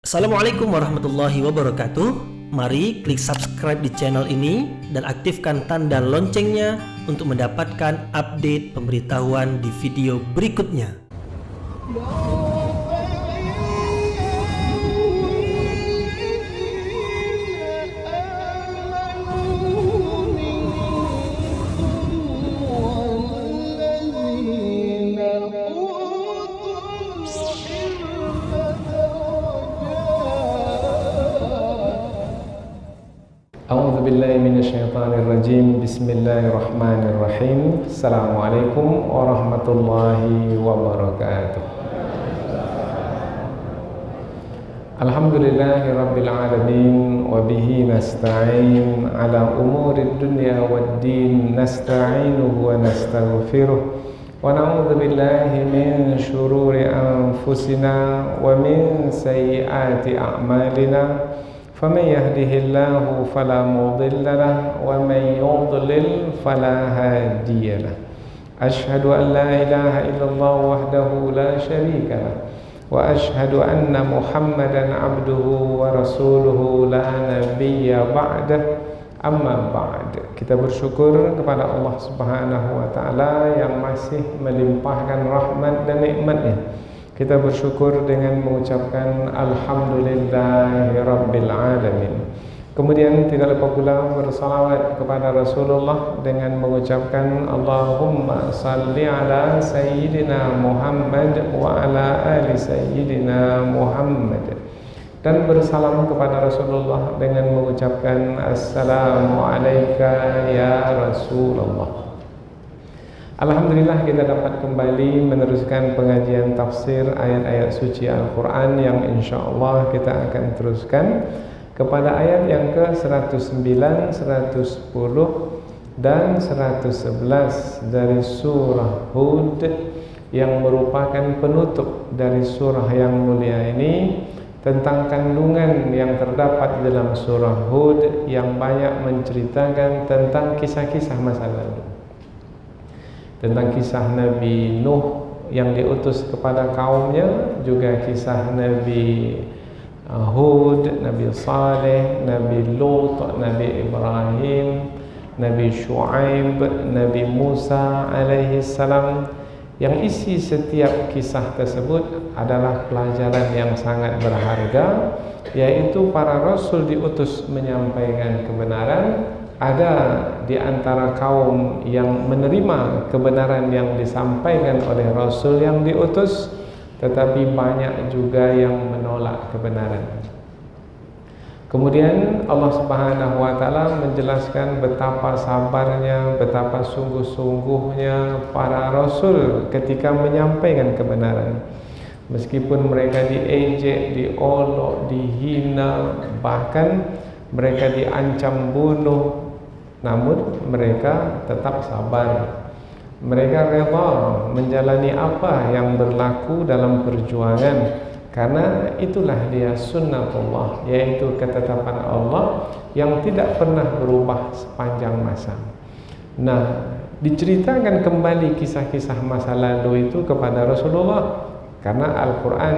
Assalamualaikum warahmatullahi wabarakatuh. Mari klik subscribe di channel ini dan aktifkan tanda loncengnya untuk mendapatkan update pemberitahuan di video berikutnya. A'udzu billahi minasyaitonir rajim. Bismillahirrahmanirrahim. Assalamualaikum warahmatullahi wabarakatuh. Alhamdulillahirabbil alamin wa bihi nasta'in ala umurid dunya waddin. Nasta'inuhu wa nastaghfiruh wa na'udzu billahi min syururi anfusina wa min sayyiati a'malina. فمن يهده الله فلا مضل له ومن يضلل فلا هادي له أشهد أن لا إله إلا الله وحده لا شريك له وأشهد أن محمدا عبده ورسوله لا نبي بعده أما بعد. Kita bersyukur kepada Allah Subhanahu wa taala yang masih melimpahkan rahmat dan nikmat-Nya. Kita bersyukur dengan mengucapkan Alhamdulillahirabbil alamin. Kemudian tidak lupa pula bersalawat kepada Rasulullah dengan mengucapkan Allahumma salli ala Sayyidina Muhammad wa ala ali Sayyidina Muhammad. Dan bersalam kepada Rasulullah dengan mengucapkan Assalamu alayka ya Rasulullah. Alhamdulillah kita dapat kembali meneruskan pengajian tafsir ayat-ayat suci Al-Quran yang insyaAllah kita akan teruskan kepada ayat yang ke-109, 110 dan 111 dari surah Hud yang merupakan penutup dari surah yang mulia ini, tentang kandungan yang terdapat dalam surah Hud yang banyak menceritakan tentang kisah-kisah masa lalu. Tentang kisah Nabi Nuh yang diutus kepada kaumnya, juga kisah Nabi Hud, Nabi Saleh, Nabi Lut, Nabi Ibrahim, Nabi Shu'aib, Nabi Musa alaihi salam, yang isi setiap kisah tersebut adalah pelajaran yang sangat berharga, yaitu para rasul diutus menyampaikan kebenaran. Ada di antara kaum yang menerima kebenaran yang disampaikan oleh Rasul yang diutus, tetapi banyak juga yang menolak kebenaran. Kemudian Allah Subhanahu wa taala menjelaskan betapa sabarnya, betapa sungguh-sungguhnya para Rasul ketika menyampaikan kebenaran. Meskipun mereka diejek, diolok, dihina, bahkan mereka diancam bunuh, namun mereka tetap sabar. Mereka rela menjalani apa yang berlaku dalam perjuangan, karena itulah dia sunnatullah, yaitu ketetapan Allah yang tidak pernah berubah sepanjang masa. Nah, diceritakan kembali kisah-kisah masa lalu itu kepada Rasulullah, karena Al-Quran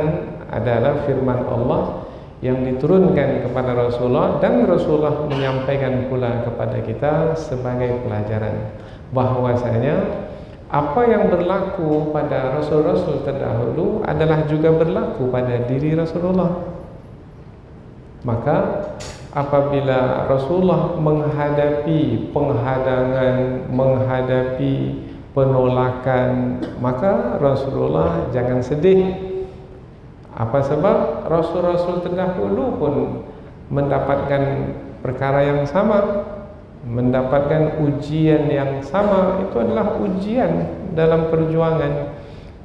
adalah firman Allah yang diturunkan kepada Rasulullah, dan Rasulullah menyampaikan pula kepada kita sebagai pelajaran bahwasanya apa yang berlaku pada Rasul-Rasul terdahulu adalah juga berlaku pada diri Rasulullah. Maka apabila Rasulullah menghadapi penghadangan, menghadapi penolakan, maka Rasulullah jangan sedih. Apa sebab Rasul-Rasul terdahulu pun mendapatkan perkara yang sama, mendapatkan ujian yang sama. Itu adalah ujian dalam perjuangan.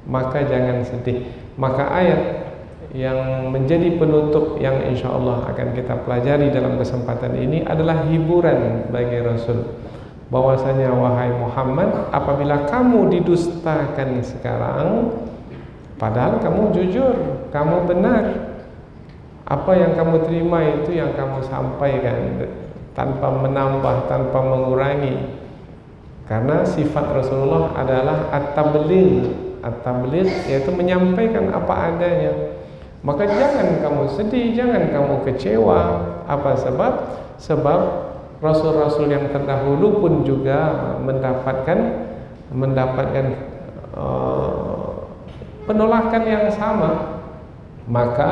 Maka jangan sedih. Maka ayat yang menjadi penutup yang insyaAllah akan kita pelajari dalam kesempatan ini adalah hiburan bagi Rasul, bahwasanya wahai Muhammad, apabila kamu didustakan sekarang, padahal kamu jujur, kamu benar, apa yang kamu terima itu yang kamu sampaikan, tanpa menambah, tanpa mengurangi. Karena sifat Rasulullah adalah at-tabligh. At-tabligh yaitu menyampaikan apa adanya. Maka jangan kamu sedih, jangan kamu kecewa. Apa sebab? Sebab Rasul-Rasul yang terdahulu pun juga mendapatkan penolakan yang sama. Maka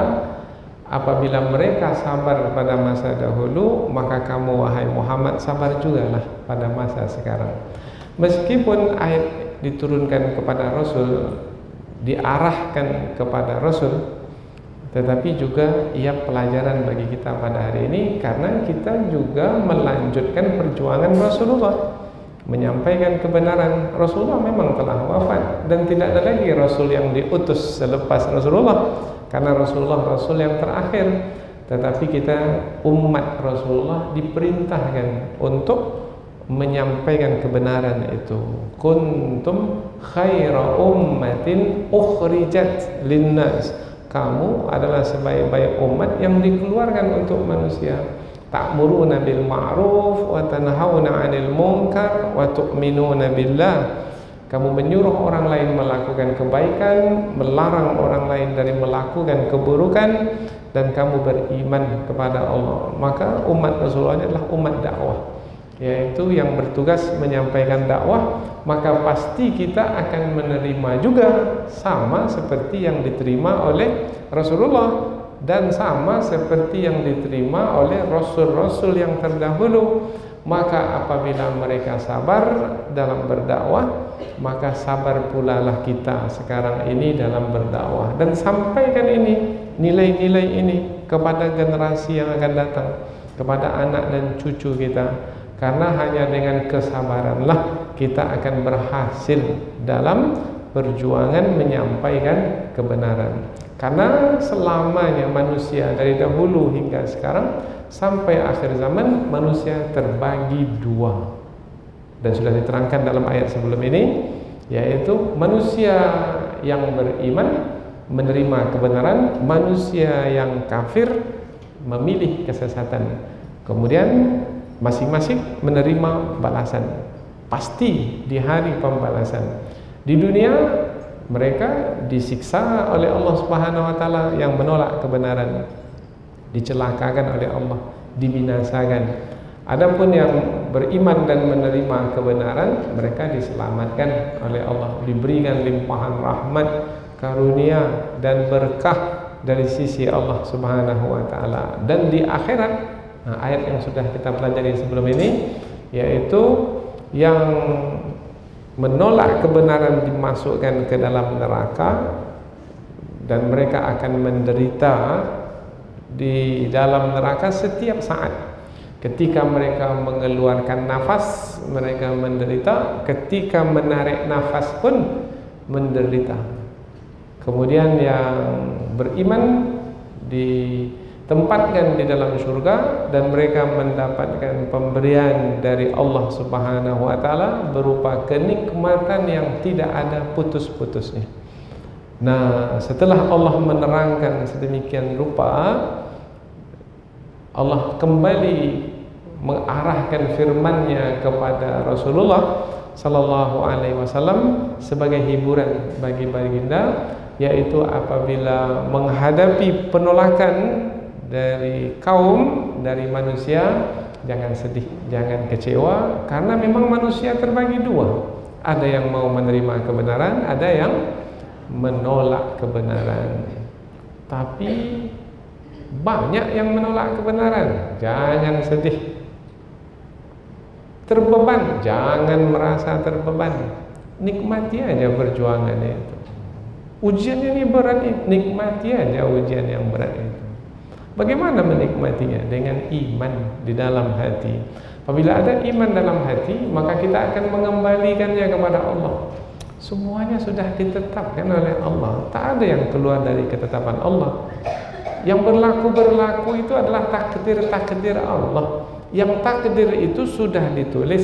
apabila mereka sabar pada masa dahulu, maka kamu wahai Muhammad sabar jugalah pada masa sekarang. Meskipun ayat diturunkan kepada Rasul, diarahkan kepada Rasul, tetapi juga ia pelajaran bagi kita pada hari ini, karena kita juga melanjutkan perjuangan Rasulullah menyampaikan kebenaran. Rasulullah memang telah wafat dan tidak ada lagi Rasul yang diutus selepas Rasulullah, karena Rasulullah Rasul yang terakhir. Tetapi kita umat Rasulullah diperintahkan untuk menyampaikan kebenaran itu. Kuntum khaira ummatin ukhrijat linnas. Kamu adalah sebaik-baik umat yang dikeluarkan untuk manusia. Ta'muruna bil ma'ruf wa tanhauna 'anil munkar wa tu'minuna billah. Kamu menyuruh orang lain melakukan kebaikan, melarang orang lain dari melakukan keburukan, dan kamu beriman kepada Allah. Maka umat Rasulullah adalah umat dakwah, yaitu yang bertugas menyampaikan dakwah. Maka pasti kita akan menerima juga sama seperti yang diterima oleh Rasulullah dan sama seperti yang diterima oleh Rasul-Rasul yang terdahulu. Maka apabila mereka sabar dalam berdakwah, maka sabar pula lah kita sekarang ini dalam berdakwah, dan sampaikan ini, nilai-nilai ini kepada generasi yang akan datang, kepada anak dan cucu kita. Karena hanya dengan kesabaranlah kita akan berhasil dalam perjuangan menyampaikan kebenaran. Karena selamanya manusia dari dahulu hingga sekarang sampai akhir zaman, manusia terbagi dua, dan sudah diterangkan dalam ayat sebelum ini, yaitu manusia yang beriman menerima kebenaran, manusia yang kafir memilih kesesatan. Kemudian masing-masing menerima balasan pasti di hari pembalasan. Di dunia mereka disiksa oleh Allah Subhanahu wa taala yang menolak kebenaran, dicelakakan oleh Allah, dibinasakan. Adapun yang beriman dan menerima kebenaran, mereka diselamatkan oleh Allah, diberikan limpahan rahmat, karunia dan berkah dari sisi Allah Subhanahu wa taala. Dan di akhirat, ayat yang sudah kita pelajari sebelum ini, yaitu yang menolak kebenaran dimasukkan ke dalam neraka, dan mereka akan menderita di dalam neraka setiap saat. Ketika mereka mengeluarkan nafas, mereka menderita. Ketika menarik nafas pun menderita. Kemudian yang beriman ditempatkan di dalam surga, dan mereka mendapatkan pemberian dari Allah Subhanahu wa taala berupa kenikmatan yang tidak ada putus-putusnya. Nah, setelah Allah menerangkan sedemikian rupa, Allah kembali mengarahkan firman-Nya kepada Rasulullah sallallahu alaihi wasallam sebagai hiburan bagi baginda, yaitu apabila menghadapi penolakan dari kaum, dari manusia, jangan sedih, jangan kecewa, karena memang manusia terbagi dua. Ada yang mau menerima kebenaran, ada yang menolak kebenaran. Tapi banyak yang menolak kebenaran. Jangan sedih, terbeban, jangan merasa terbeban. Nikmati aja perjuangannya itu. Ujian ini berat, nikmati aja ujian yang berat itu. Bagaimana menikmatinya? Dengan iman di dalam hati. Apabila ada iman dalam hati, maka kita akan mengembalikannya kepada Allah. Semuanya sudah ditetapkan oleh Allah. Tak ada yang keluar dari ketetapan Allah. Yang berlaku itu adalah takdir Allah. Yang takdir itu sudah ditulis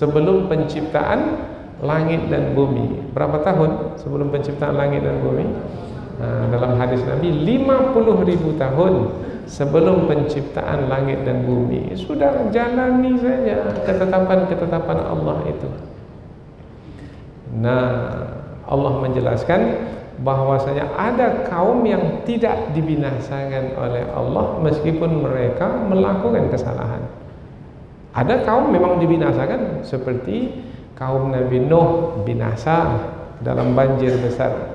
sebelum penciptaan langit dan bumi. Berapa tahun sebelum penciptaan langit dan bumi? Dalam hadis Nabi, 50.000 tahun sebelum penciptaan langit dan bumi. Sudah jalani saja ketetapan-ketetapan Allah itu. Nah, Allah menjelaskan bahwasanya ada kaum yang tidak dibinasakan oleh Allah meskipun mereka melakukan kesalahan. Ada kaum memang dibinasakan, seperti kaum Nabi Nuh binasa dalam banjir besar,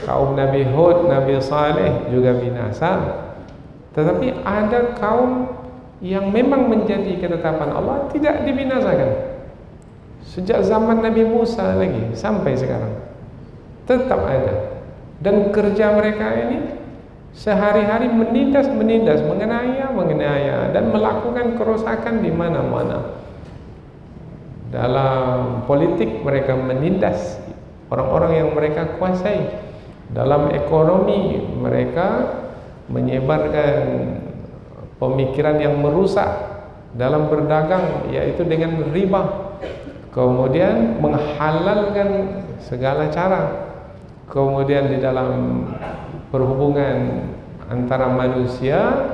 kaum Nabi Hud, Nabi Saleh juga binasa. Tetapi ada kaum yang memang menjadi ketetapan Allah tidak dibinasakan. Sejak zaman Nabi Musa lagi sampai sekarang tetap ada. Dan kerja mereka ini sehari-hari menindas, menganiaya dan melakukan kerusakan di mana-mana. Dalam politik mereka menindas orang-orang yang mereka kuasai. Dalam ekonomi mereka menyebarkan pemikiran yang merusak. Dalam berdagang, yaitu dengan riba. Kemudian menghalalkan segala cara. Kemudian di dalam perhubungan antara manusia,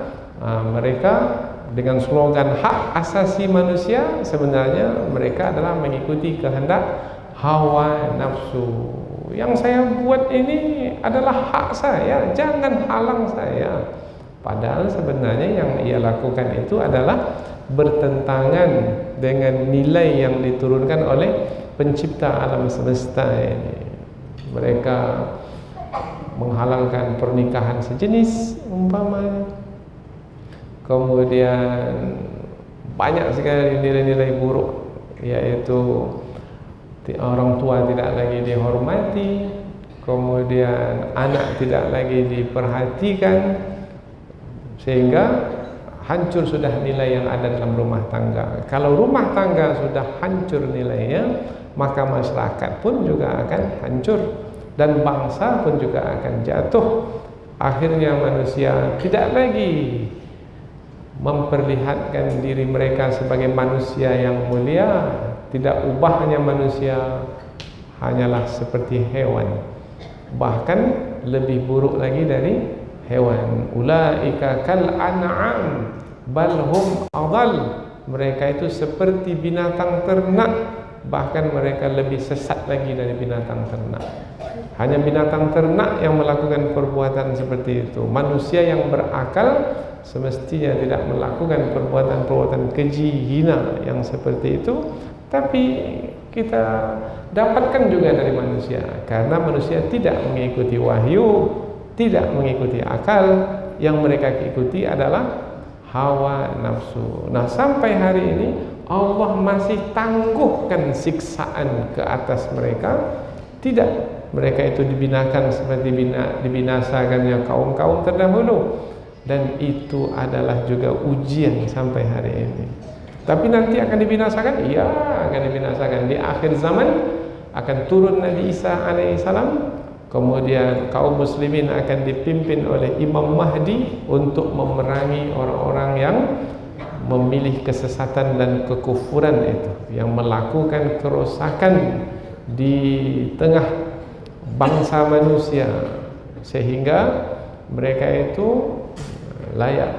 mereka dengan slogan hak asasi manusia, sebenarnya mereka adalah mengikuti kehendak hawa nafsu. Yang saya buat ini adalah hak saya, jangan halang saya. Padahal sebenarnya yang ia lakukan itu adalah bertentangan dengan nilai yang diturunkan oleh pencipta alam semesta ini. Mereka menghalalkan pernikahan sejenis umpamanya. Kemudian banyak sekali nilai-nilai buruk, yaitu orang tua tidak lagi dihormati, kemudian anak tidak lagi diperhatikan, sehingga hancur sudah nilai yang ada dalam rumah tangga. Kalau rumah tangga sudah hancur nilainya, maka masyarakat pun juga akan hancur dan bangsa pun juga akan jatuh. Akhirnya manusia tidak lagi memperlihatkan diri mereka sebagai manusia yang mulia. Tidak ubahnya manusia hanyalah seperti hewan, bahkan lebih buruk lagi dari hewan. Ulaika kal an'am bal hum adall. Mereka itu seperti binatang ternak, bahkan mereka lebih sesat lagi dari binatang ternak. Hanya binatang ternak yang melakukan perbuatan seperti itu. Manusia yang berakal semestinya tidak melakukan perbuatan-perbuatan keji, hina yang seperti itu. Tapi kita dapatkan juga dari manusia, karena manusia tidak mengikuti wahyu, tidak mengikuti akal. Yang mereka ikuti adalah hawa nafsu. Nah, sampai hari ini Allah masih tangguhkan siksaan ke atas mereka. Tidak, mereka itu dibinakan seperti dibinasakannya kaum-kaum terdahulu. Dan itu adalah juga ujian sampai hari ini. Tapi nanti akan dibinasakan? Iya, akan dibinasakan. Di akhir zaman akan turun Nabi Isa alaihissalam. Kemudian kaum muslimin akan dipimpin oleh Imam Mahdi untuk memerangi orang-orang yang memilih kesesatan dan kekufuran itu, yang melakukan kerosakan di tengah bangsa manusia, sehingga mereka itu layak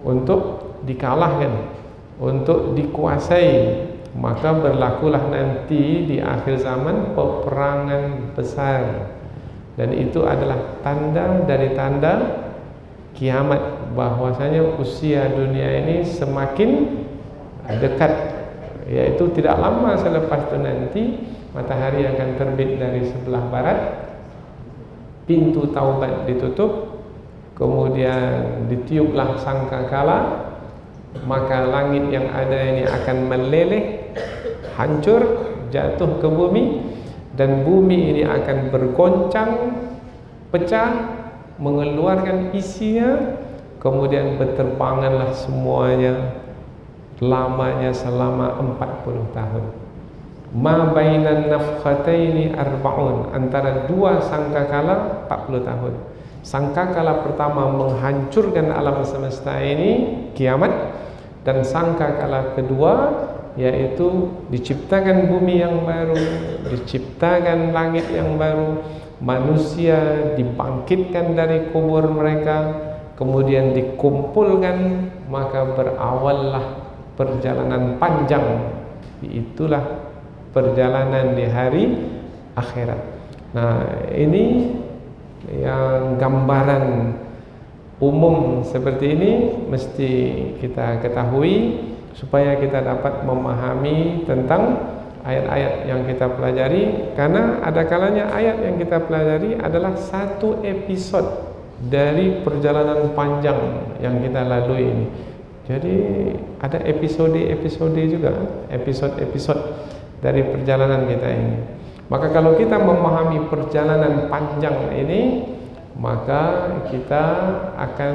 untuk dikalahkan, untuk dikuasai. Maka berlakulah nanti di akhir zaman peperangan besar. Dan itu adalah tanda dari tanda kiamat, bahwasanya usia dunia ini semakin dekat, yaitu tidak lama selepas itu nanti matahari akan terbit dari sebelah barat, pintu taubat ditutup, kemudian ditiuplah sangkakala, maka langit yang ada ini akan meleleh, hancur, jatuh ke bumi. Dan bumi ini akan bergoncang, pecah, mengeluarkan isinya, kemudian berterbanganlah semuanya, lamanya selama 40 tahun. Ma bainan nafkhataini arba'un, antara dua sangkakala 40 tahun. Sangkakala pertama menghancurkan alam semesta ini, kiamat. Dan sangkakala kedua yaitu diciptakan bumi yang baru, diciptakan langit yang baru, manusia dibangkitkan dari kubur mereka, kemudian dikumpulkan, maka berawallah perjalanan panjang. Itulah perjalanan di hari akhirat. Nah, ini yang gambaran umum seperti ini mesti kita ketahui supaya kita dapat memahami tentang ayat-ayat yang kita pelajari, karena ada kalanya ayat yang kita pelajari adalah satu episod dari perjalanan panjang yang kita lalui ini. Jadi ada episode-episode juga, episod-episod dari perjalanan kita ini. Maka kalau kita memahami perjalanan panjang ini, maka kita akan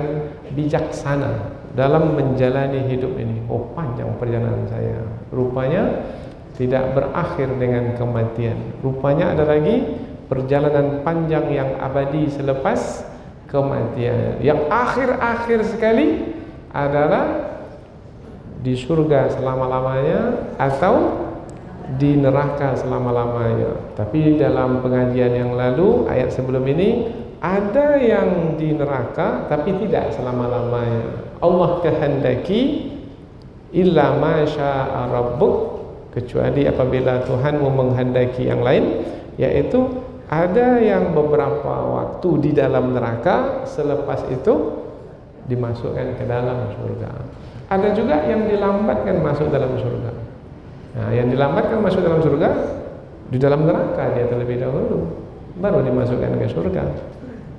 bijaksana dalam menjalani hidup ini. Oh, panjang perjalanan saya, rupanya tidak berakhir dengan kematian. Rupanya ada lagi perjalanan panjang yang abadi selepas kematian. Yang akhir-akhir sekali adalah di surga selama-lamanya atau di neraka selama-lamanya. Tapi dalam pengajian yang lalu, ayat sebelum ini, ada yang di neraka tapi tidak selama-lamanya. Allah kehendaki illa ma syaa rabbuk, kecuali apabila Tuhanmu menghendaki yang lain, yaitu ada yang beberapa waktu di dalam neraka, selepas itu dimasukkan ke dalam surga. Ada juga yang dilambatkan masuk dalam surga. Nah, yang dilambatkan masuk dalam surga, di dalam neraka dia terlebih dahulu, baru dimasukkan ke surga.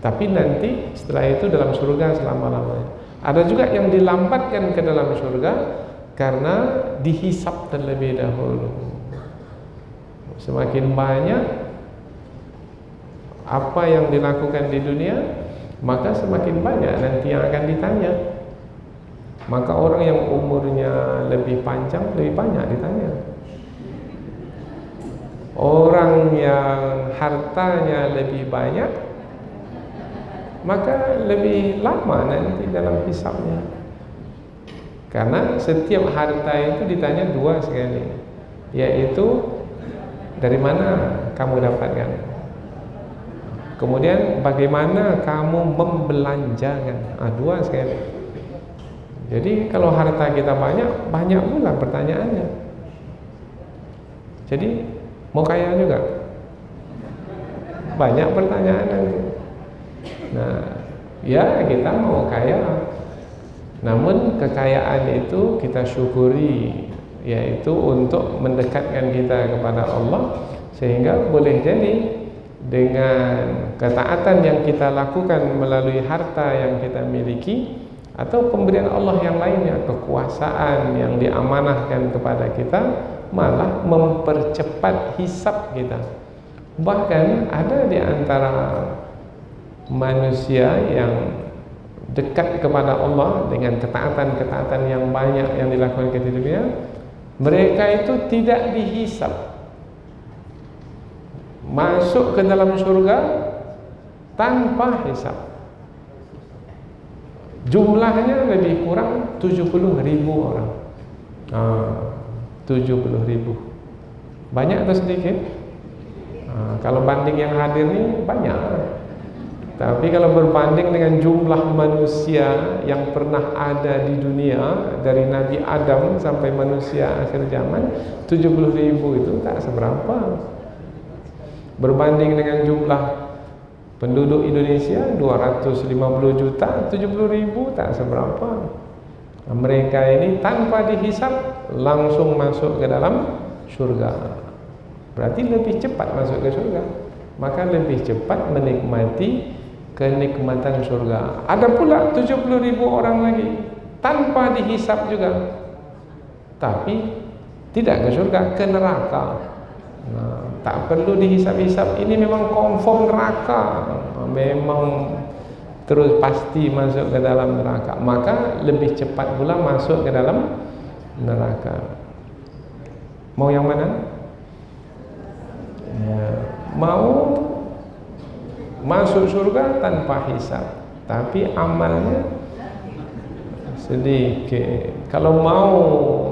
Tapi nanti setelah itu dalam surga selama-lamanya. Ada juga yang dilambatkan ke dalam surga karena dihisap terlebih dahulu. Semakin banyak apa yang dilakukan di dunia, maka semakin banyak nanti yang akan ditanya. Maka orang yang umurnya lebih panjang lebih banyak ditanya. Orang yang hartanya lebih banyak, maka lebih lama nanti dalam hisabnya. Karena setiap harta itu ditanya dua sekali, yaitu dari mana kamu dapatkan, kemudian bagaimana kamu membelanjakan. Dua sekali. Jadi kalau harta kita banyak, banyak pula pertanyaannya. Jadi mau kaya juga, banyak pertanyaan nanti. Nah, ya kita mau kaya, namun kekayaan itu kita syukuri, yaitu untuk mendekatkan kita kepada Allah, sehingga boleh jadi dengan ketaatan yang kita lakukan melalui harta yang kita miliki, atau pemberian Allah yang lainnya, kekuasaan yang diamanahkan kepada kita, malah mempercepat hisab kita. Bahkan ada di antara manusia yang dekat kepada Allah dengan ketaatan-ketaatan yang banyak yang dilakukan di dunia, mereka itu tidak dihisab, masuk ke dalam surga tanpa hisab. Jumlahnya lebih kurang 70.000 orang. 70.000. Banyak atau sedikit? Kalau banding yang hadir ini banyak. Tapi kalau berbanding dengan jumlah manusia yang pernah ada di dunia, dari Nabi Adam sampai manusia akhir zaman, 70.000 itu tak seberapa. Berbanding dengan jumlah penduduk Indonesia 250 juta, 70.000 tak seberapa. Mereka ini tanpa dihisab langsung masuk ke dalam surga. Berarti lebih cepat masuk ke surga, maka lebih cepat menikmati kenikmatan surga. Ada pula 70.000 orang lagi tanpa dihisab juga, tapi tidak ke surga, ke neraka. Nah, tak perlu dihisab-hisab. Ini memang confirm neraka, memang terus pasti masuk ke dalam neraka. Maka lebih cepat pula masuk ke dalam neraka. Mau yang mana? Ya, mau masuk surga tanpa hisab, tapi amalnya sedikit. Kalau mau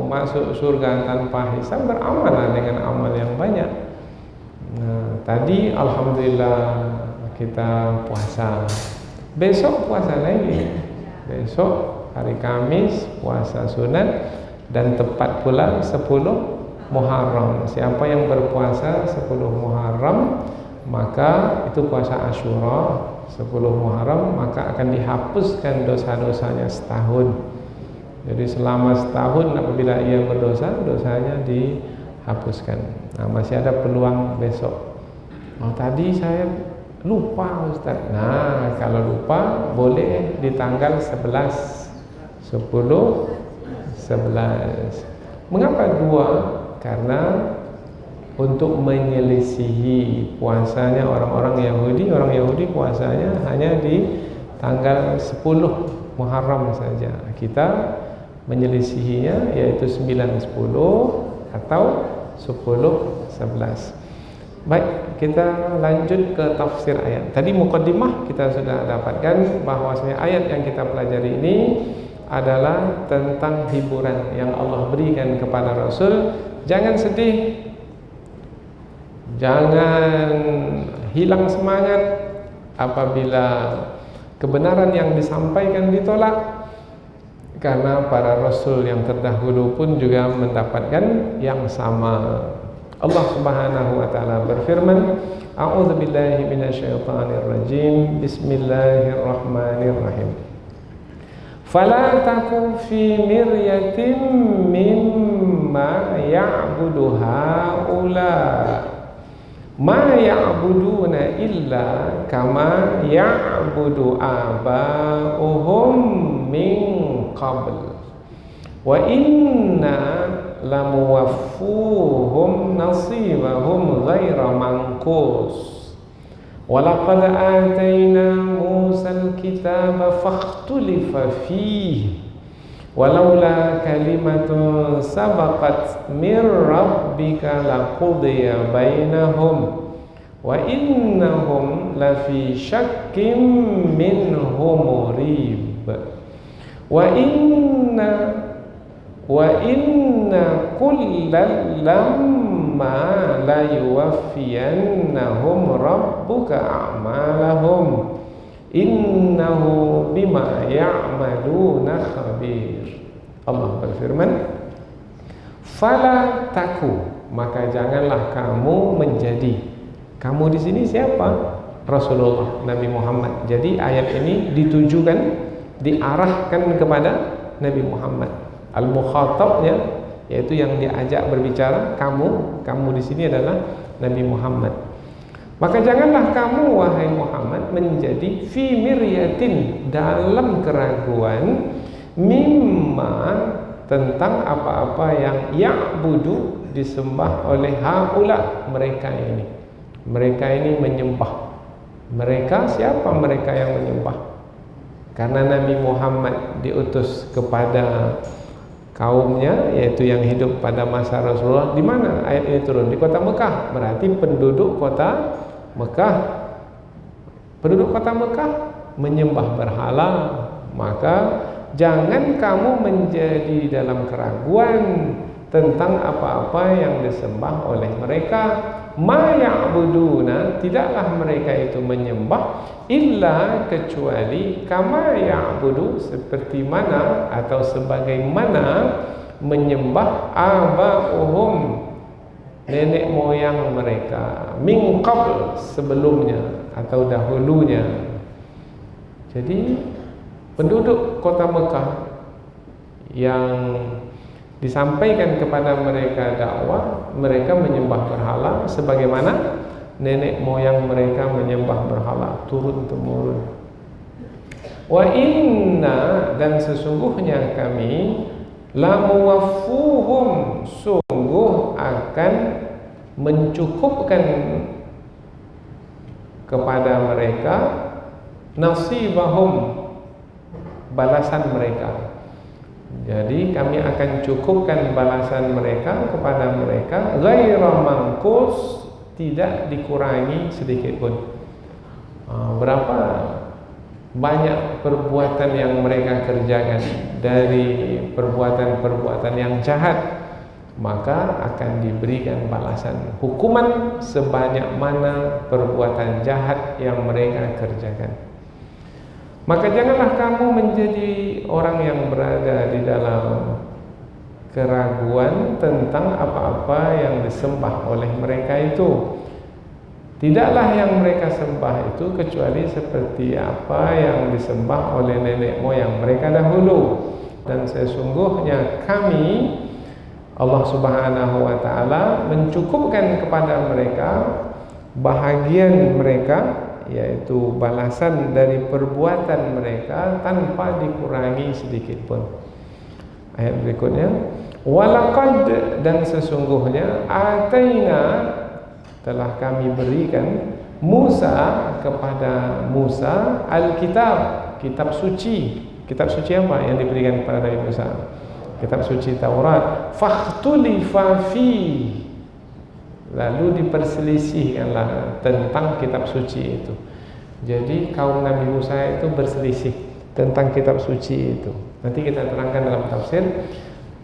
masuk surga tanpa hisab, beramallah dengan amal yang banyak. Nah, tadi alhamdulillah kita puasa. Besok puasa lagi. Besok hari Kamis puasa sunat, dan tepat pula 10 Muharram. Siapa yang berpuasa 10 Muharram, maka itu puasa Asyura. 10 Muharram, maka akan dihapuskan dosa-dosanya setahun. Jadi selama setahun apabila ia berdosa, dosanya dihapuskan. Nah, masih ada peluang besok. Oh, tadi saya lupa Ustaz. Nah, kalau lupa boleh di tanggal 11, 10, 11. Mengapa 2? Karena untuk menyelisihi puasanya orang-orang Yahudi. Orang Yahudi puasanya hanya di tanggal 10 Muharram saja. Kita menyelisihinya yaitu 9, 10 atau 10, 11. Baik, kita lanjut ke tafsir ayat. Tadi muqaddimah kita sudah dapatkan bahwasanya ayat yang kita pelajari ini adalah tentang hiburan yang Allah berikan kepada Rasul. Jangan sedih, jangan hilang semangat apabila kebenaran yang disampaikan ditolak, karena para Rasul yang terdahulu pun juga mendapatkan yang sama. Allah Subhanahu wa taala berfirman, A'udzubillahi minasyaitonirrajim. Bismillahirrahmanirrahim. Fala taku fi miryatin mimma ya'budu haula ma ya'buduna illa kama ya'budu aba'uhum min qabl wa inna lamuwaffuhum nasibahum ghaira manqus wa laqad atayna Musal kitaba fakhtulifa fihi walaula kalimatun sabaqat mir rabbika laqudiya bainahum wa innahum lafi syakkim minhu murib wa inna kullan lamma la yuwaffiyannahum rabbuka a'malahum innahu bima ya'maluna khabir. Allah berfirman, fala taku, maka janganlah kamu menjadi. Kamu di sini siapa? Rasulullah Nabi Muhammad. Jadi ayat ini ditujukan, diarahkan kepada Nabi Muhammad. Al-mukhatabnya, yaitu yang diajak berbicara, kamu di sini adalah Nabi Muhammad. Maka janganlah kamu wahai Muhammad menjadi fi miryatin, dalam keraguan, mimma, tentang apa-apa yang ya'budu, disembah oleh haula, mereka ini. Mereka ini menyembah. Mereka siapa mereka yang menyembah? Karena Nabi Muhammad diutus kepada kaumnya, yaitu yang hidup pada masa Rasulullah. Di mana ayat ini turun? Di kota Mekah. Berarti penduduk kota Mekah, penduduk kota Mekah menyembah berhala. Maka jangan kamu menjadi dalam keraguan tentang apa-apa yang disembah oleh mereka. Ma ya'buduna, tidaklah mereka itu menyembah, illa, kecuali, kama ya'budu, seperti mana atau sebagaimana menyembah aba'uhum, nenek moyang mereka, min qabl, sebelumnya atau dahulunya. Jadi penduduk kota Mekah yang disampaikan kepada mereka dakwah, mereka menyembah berhala sebagaimana nenek moyang mereka menyembah berhala turun temurun. Wa inna, dan sesungguhnya kami, lamuwaffuhum, sungguh akan mencukupkan kepada mereka, nasibahum, balasan mereka. Jadi kami akan cukupkan balasan mereka kepada mereka, ghaira manqus, tidak dikurangi sedikit pun. Berapa banyak perbuatan yang mereka kerjakan dari perbuatan-perbuatan yang jahat, maka akan diberikan balasan hukuman sebanyak mana perbuatan jahat yang mereka kerjakan. Maka janganlah kamu menjadi orang yang berada di dalam keraguan tentang apa-apa yang disembah oleh mereka itu. Tidaklah yang mereka sembah itu kecuali seperti apa yang disembah oleh nenek moyang mereka dahulu. Dan sesungguhnya kami, Allah Subhanahu wa taala, mencukupkan kepada mereka bahagian mereka, yaitu balasan dari perbuatan mereka tanpa dikurangi sedikit pun. Ayat berikutnya, walaqad, dan sesungguhnya ataina, telah kami berikan Musa kepada Musa Alkitab, kitab suci. Kitab suci apa yang diberikan kepada Nabi Musa? Kitab suci Taurat. Fakhtulifa fi, lalu diperselisihkanlah tentang kitab suci itu. Jadi kaum Nabi Musa itu berselisih tentang kitab suci itu. Nanti kita terangkan dalam tafsir.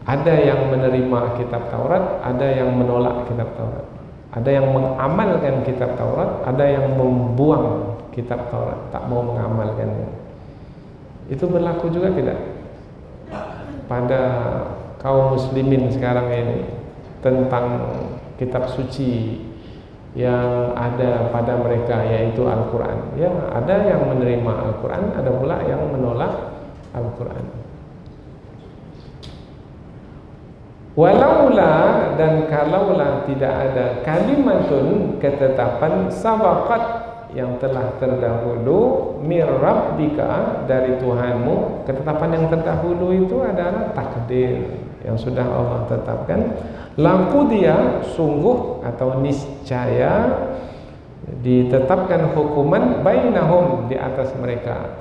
Ada yang menerima kitab Taurat, ada yang menolak kitab Taurat. Ada yang mengamalkan kitab Taurat, ada yang membuang kitab Taurat, tak mau mengamalkannya. Itu berlaku juga tidak pada kaum muslimin sekarang ini tentang kitab suci yang ada pada mereka, yaitu Al-Quran. Ya, ada yang menerima Al-Quran, ada pula yang menolak Al-Quran. Walaula, dan kalaulah tidak ada kalimatun, ketetapan, sabaqat, yang telah terdahulu, mir rabbika, dari Tuhanmu. Ketetapan yang terdahulu itu adalah takdir yang sudah Allah tetapkan. Laqudiya, sungguh atau niscaya ditetapkan hukuman bainahum, di atas mereka,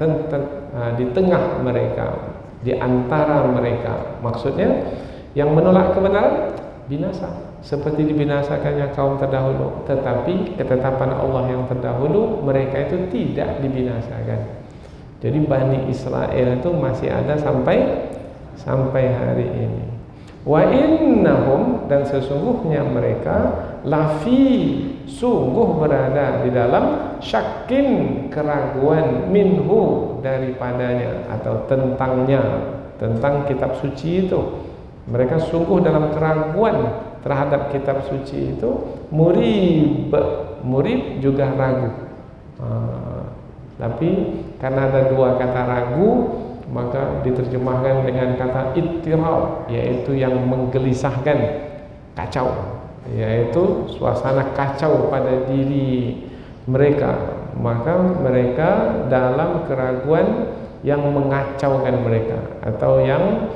di tengah mereka, di antara mereka. Maksudnya yang menolak kebenaran binasa, seperti dibinasakannya kaum terdahulu. Tetapi ketetapan Allah yang terdahulu, mereka itu tidak dibinasakan. Jadi Bani Israel itu masih ada sampai hari ini. Wa innahum, dan sesungguhnya mereka, lafi, sungguh berada di dalam syakin, keraguan, minhu, daripadanya atau tentangnya, tentang kitab suci itu. Mereka sungguh dalam keraguan terhadap kitab suci itu. Murib juga ragu. Tapi karena ada dua kata ragu, maka diterjemahkan dengan kata ittirab, yaitu yang menggelisahkan, kacau, yaitu suasana kacau pada diri mereka. Maka mereka dalam keraguan yang mengacaukan mereka, atau yang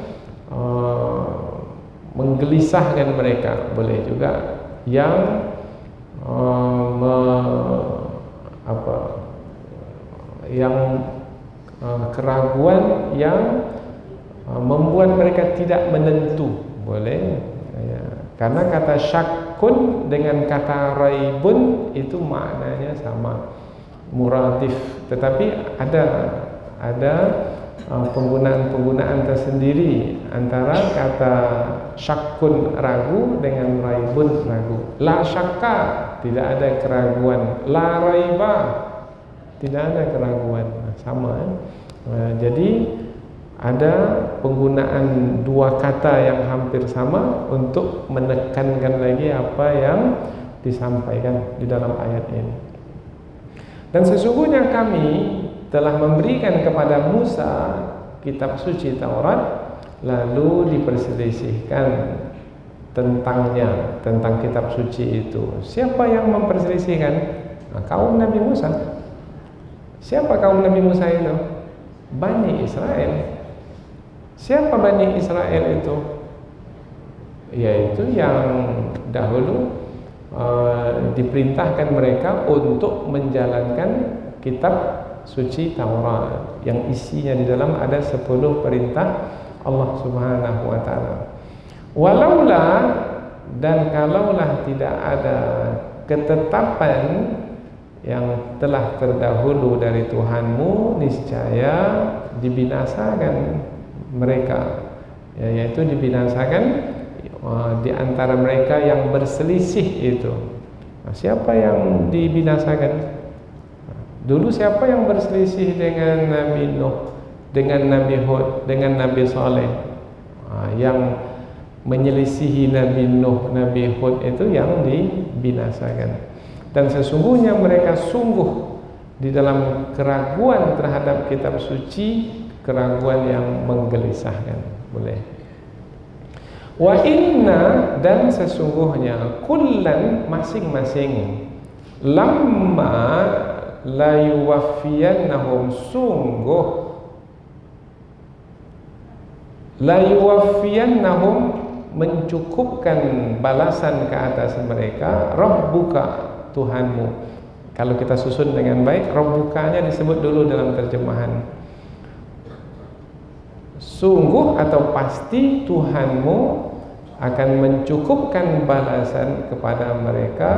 menggelisahkan mereka, boleh juga yang keraguan yang membuat mereka tidak menentu, boleh ya. Karena kata syakkun dengan kata raibun itu maknanya sama, muradif, tetapi ada penggunaan tersendiri antara kata syakkun, ragu, dengan raibun, ragu. La syakka, tidak ada keraguan. La raiba, tidak ada keraguan. Sama. Jadi ada penggunaan dua kata yang hampir sama untuk menekankan lagi apa yang disampaikan di dalam ayat ini. Dan sesungguhnya kami telah memberikan kepada Musa kitab suci Taurat, lalu diperselisihkan tentangnya, tentang kitab suci itu. Siapa yang memperselisihkan? Kaum Nabi Musa. Siapa kaum Nabi Musa itu? Bani Israel. Siapa Bani Israel itu? Yaitu yang dahulu diperintahkan mereka untuk menjalankan kitab suci Taurat, yang isinya di dalam ada 10 perintah Allah Subhanahu wa taala. Walaula, dan kalaulah tidak ada ketetapan yang telah terdahulu dari Tuhanmu, niscaya dibinasakan mereka, yaitu dibinasakan di antara mereka yang berselisih itu. Siapa yang dibinasakan? Dulu siapa yang berselisih dengan Nabi Nuh, dengan Nabi Hud, dengan Nabi Saleh? Yang menyelisihi Nabi Nuh, Nabi Hud itu yang dibinasakan. Dan sesungguhnya mereka sungguh di dalam keraguan terhadap kitab suci, keraguan yang menggelisahkan. Boleh. Wa inna, dan sesungguhnya, kullan, masing-masing, lamma la yuwaffiyannahum, sungguh la yuwaffiyannahum, mencukupkan balasan ke atas mereka, rabbuka, Tuhanmu. Kalau kita susun dengan baik, rabbukanya disebut dulu dalam terjemahan. Sungguh atau pasti Tuhanmu akan mencukupkan balasan kepada mereka,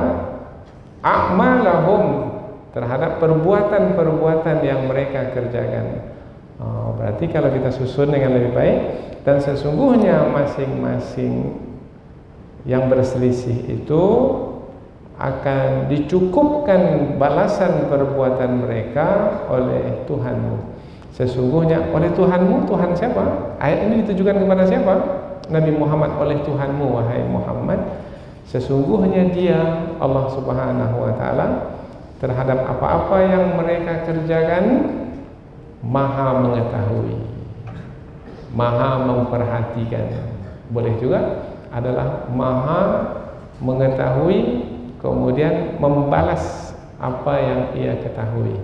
a'malahum, terhadap perbuatan-perbuatan yang mereka kerjakan. Berarti kalau kita susun dengan lebih baik, dan sesungguhnya masing-masing yang berselisih itu akan dicukupkan balasan perbuatan mereka oleh Tuhanmu. Sesungguhnya oleh Tuhanmu, Tuhan siapa? Ayat ini ditujukan kepada siapa? Nabi Muhammad. Oleh Tuhanmu, wahai Muhammad, sesungguhnya Dia, Allah Subhanahu wa ta'ala, terhadap apa-apa yang mereka kerjakan Maha mengetahui, Maha memperhatikan. Boleh juga adalah Maha mengetahui, kemudian membalas apa yang Ia ketahui,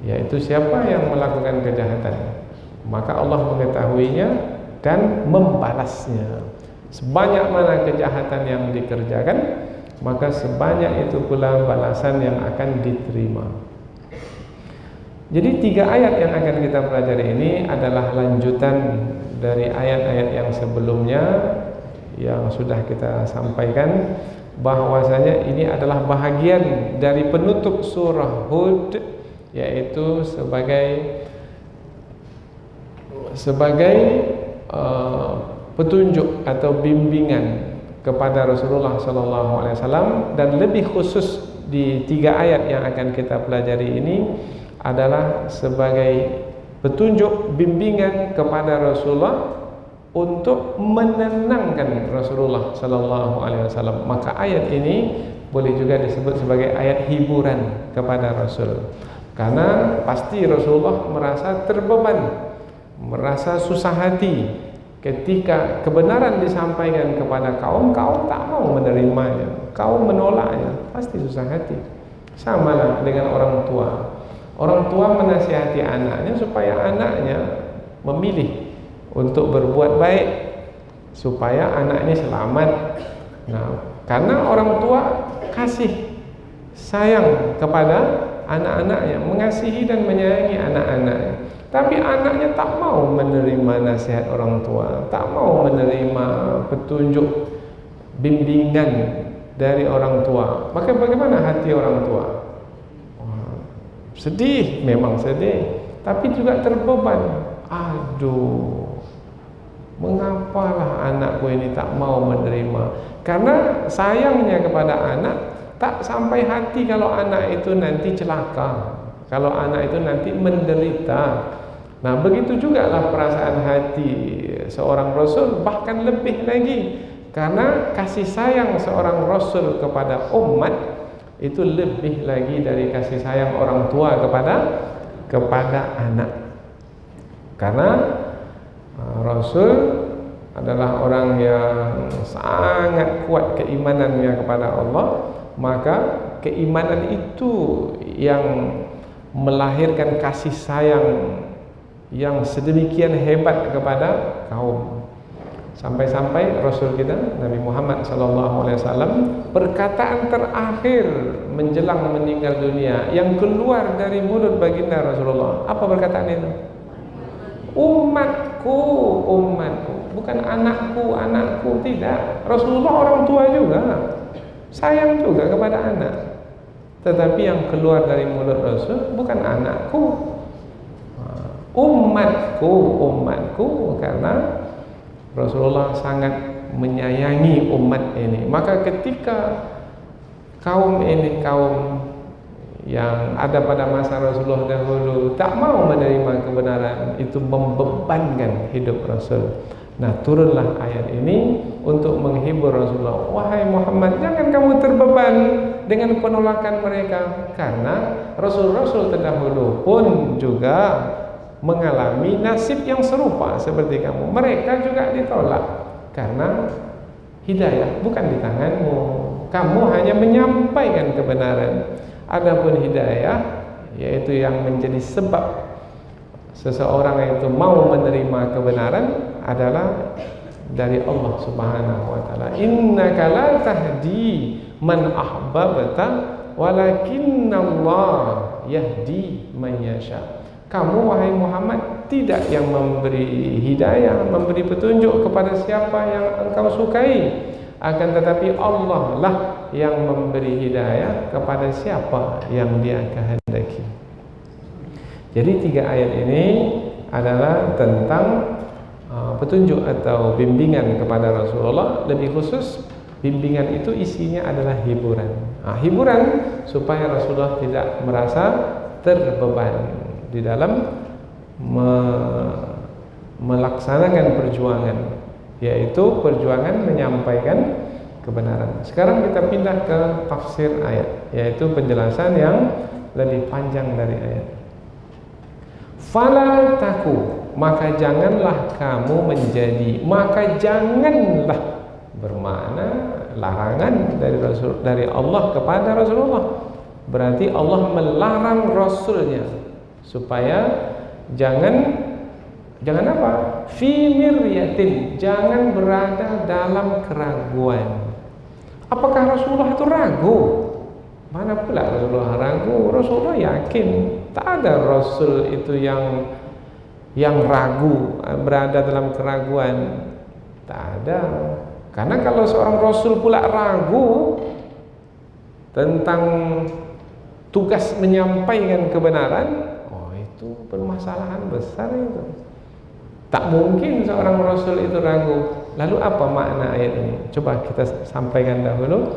yaitu siapa yang melakukan kejahatan, maka Allah mengetahuinya dan membalasnya. Sebanyak mana kejahatan yang dikerjakan, maka sebanyak itu pula balasan yang akan diterima. Jadi 3 ayat yang akan kita pelajari ini adalah lanjutan dari ayat-ayat yang sebelumnya yang sudah kita sampaikan, bahwasanya ini adalah bahagian dari penutup surah Hud, yaitu sebagai petunjuk atau bimbingan kepada Rasulullah SAW, dan lebih khusus di 3 ayat yang akan kita pelajari ini adalah sebagai petunjuk bimbingan kepada Rasulullah untuk menenangkan Rasulullah SAW. Maka ayat ini boleh juga disebut sebagai ayat hiburan kepada Rasul, karena pasti Rasulullah merasa terbeban, merasa susah hati ketika kebenaran disampaikan kepada kaum tak mau menerimanya, kaum menolaknya, pasti susah hati. Samalah dengan orang tua. Orang tua menasihati anaknya supaya anaknya memilih untuk berbuat baik, supaya anaknya selamat. Nah, karena orang tua kasih sayang kepada anak-anaknya, mengasihi dan menyayangi anak-anaknya, tapi anaknya tak mau menerima nasihat orang tua, tak mau menerima petunjuk bimbingan dari orang tua. Maka bagaimana hati orang tua? Sedih, memang sedih, tapi juga terbeban. Aduh, mengapalah anakku ini tak mau menerima? Karena sayangnya kepada anak tak sampai hati kalau anak itu nanti celaka, kalau anak itu nanti menderita. Nah, begitu juga lah perasaan hati seorang Rasul, bahkan lebih lagi, karena kasih sayang seorang Rasul kepada umat itu lebih lagi dari kasih sayang orang tua kepada anak. Karena Rasul adalah orang yang sangat kuat keimanannya kepada Allah, maka keimanan itu yang melahirkan kasih sayang yang sedemikian hebat kepada kaum. Sampai-sampai Rasul kita Nabi Muhammad SAW, perkataan terakhir menjelang meninggal dunia yang keluar dari mulut baginda Rasulullah, apa perkataan itu? Umatku, umatku, bukan anakku, tidak. Rasulullah orang tua juga, sayang juga kepada anak, tetapi yang keluar dari mulut Rasul bukan anakku, umatku, karena Rasulullah sangat menyayangi umat ini. Maka ketika kaum ini, kaum yang ada pada masa Rasulullah dahulu, tak mau menerima kebenaran, itu membebankan hidup Rasul. Nah, turunlah ayat ini untuk menghibur Rasulullah. Wahai Muhammad, jangan kamu terbeban dengan penolakan mereka, karena Rasul-Rasul terdahulu pun juga mengalami nasib yang serupa seperti kamu. Mereka juga ditolak karena hidayah bukan di tanganmu. Kamu hanya menyampaikan kebenaran. Adapun hidayah, yaitu yang menjadi sebab seseorang itu mau menerima kebenaran, adalah dari Allah Subhanahu wa taala. Innaka la tahdi man ahbabta walakinnallaha yahdi man yasha. Kamu wahai Muhammad tidak yang memberi hidayah, memberi petunjuk kepada siapa yang engkau sukai, akan tetapi Allah lah yang memberi hidayah kepada siapa yang Dia kehendaki. Jadi 3 ayat ini adalah tentang petunjuk atau bimbingan kepada Rasulullah. Lebih khusus, bimbingan itu isinya adalah hiburan. Hiburan supaya Rasulullah tidak merasa terbeban di dalam melaksanakan perjuangan, yaitu perjuangan menyampaikan kebenaran. Sekarang kita pindah ke tafsir ayat, yaitu penjelasan yang lebih panjang dari ayat. Fala taku, maka janganlah kamu menjadi, maka janganlah bermakna larangan dari Allah kepada Rasulullah. Berarti Allah melarang Rasulnya supaya jangan apa? Fi miryatin, jangan berada dalam keraguan. Apakah Rasulullah itu ragu? Mana pula Rasulullah ragu? Rasulullah yakin. Tak ada Rasul itu yang ragu, berada dalam keraguan. Tak ada. Karena kalau seorang Rasul pula ragu tentang tugas menyampaikan kebenaran, itu permasalahan besar itu. Tak mungkin seorang Rasul itu ragu. Lalu apa makna ayat ini? Coba kita sampaikan dahulu.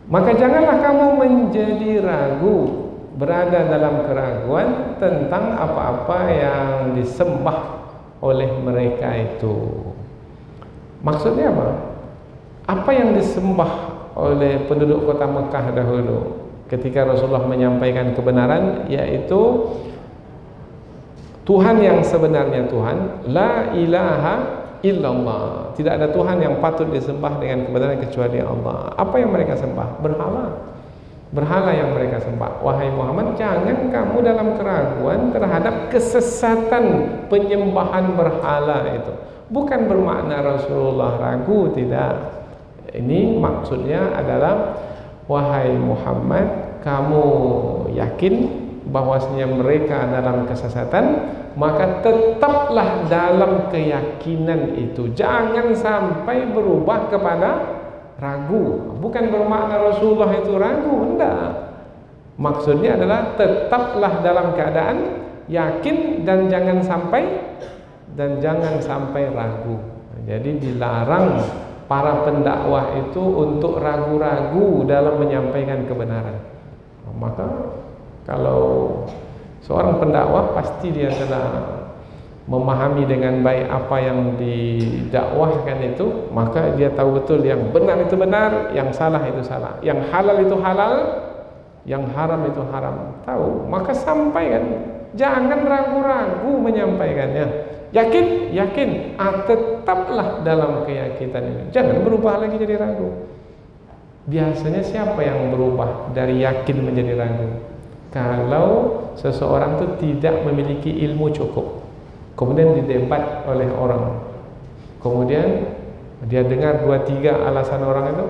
Maka janganlah kamu menjadi ragu, berada dalam keraguan tentang apa-apa yang disembah oleh mereka itu. Maksudnya apa? Apa yang disembah oleh penduduk kota Mekah dahulu ketika Rasulullah menyampaikan kebenaran, yaitu Tuhan yang sebenarnya Tuhan, la ilaha illallah. Tidak ada Tuhan yang patut disembah dengan kebenaran kecuali Allah. Apa yang mereka sembah? Berhala yang mereka sembah. Wahai Muhammad, jangan kamu dalam keraguan terhadap kesesatan penyembahan berhala itu. Bukan bermakna Rasulullah ragu, tidak. Ini maksudnya adalah, wahai Muhammad, kamu yakin bahwasanya mereka dalam kesesatan, maka tetaplah dalam keyakinan itu. Jangan sampai berubah kepada ragu. Bukan bermakna Rasulullah itu ragu, enggak. Maksudnya adalah tetaplah dalam keadaan yakin dan jangan sampai ragu. Jadi dilarang para pendakwah itu untuk ragu-ragu dalam menyampaikan kebenaran. Maka kalau seorang pendakwah, pasti dia telah memahami dengan baik apa yang didakwahkan itu, maka dia tahu betul yang benar itu benar, yang salah itu salah, yang halal itu halal, yang haram itu haram. Tahu, maka sampaikan. Jangan ragu-ragu menyampaikannya. Yakin, tetaplah dalam keyakinan ini. Jangan berubah lagi jadi ragu. Biasanya siapa yang berubah dari yakin menjadi ragu? Kalau seseorang itu tidak memiliki ilmu cukup, kemudian didebat oleh orang, kemudian dia dengar 2-3 alasan orang itu,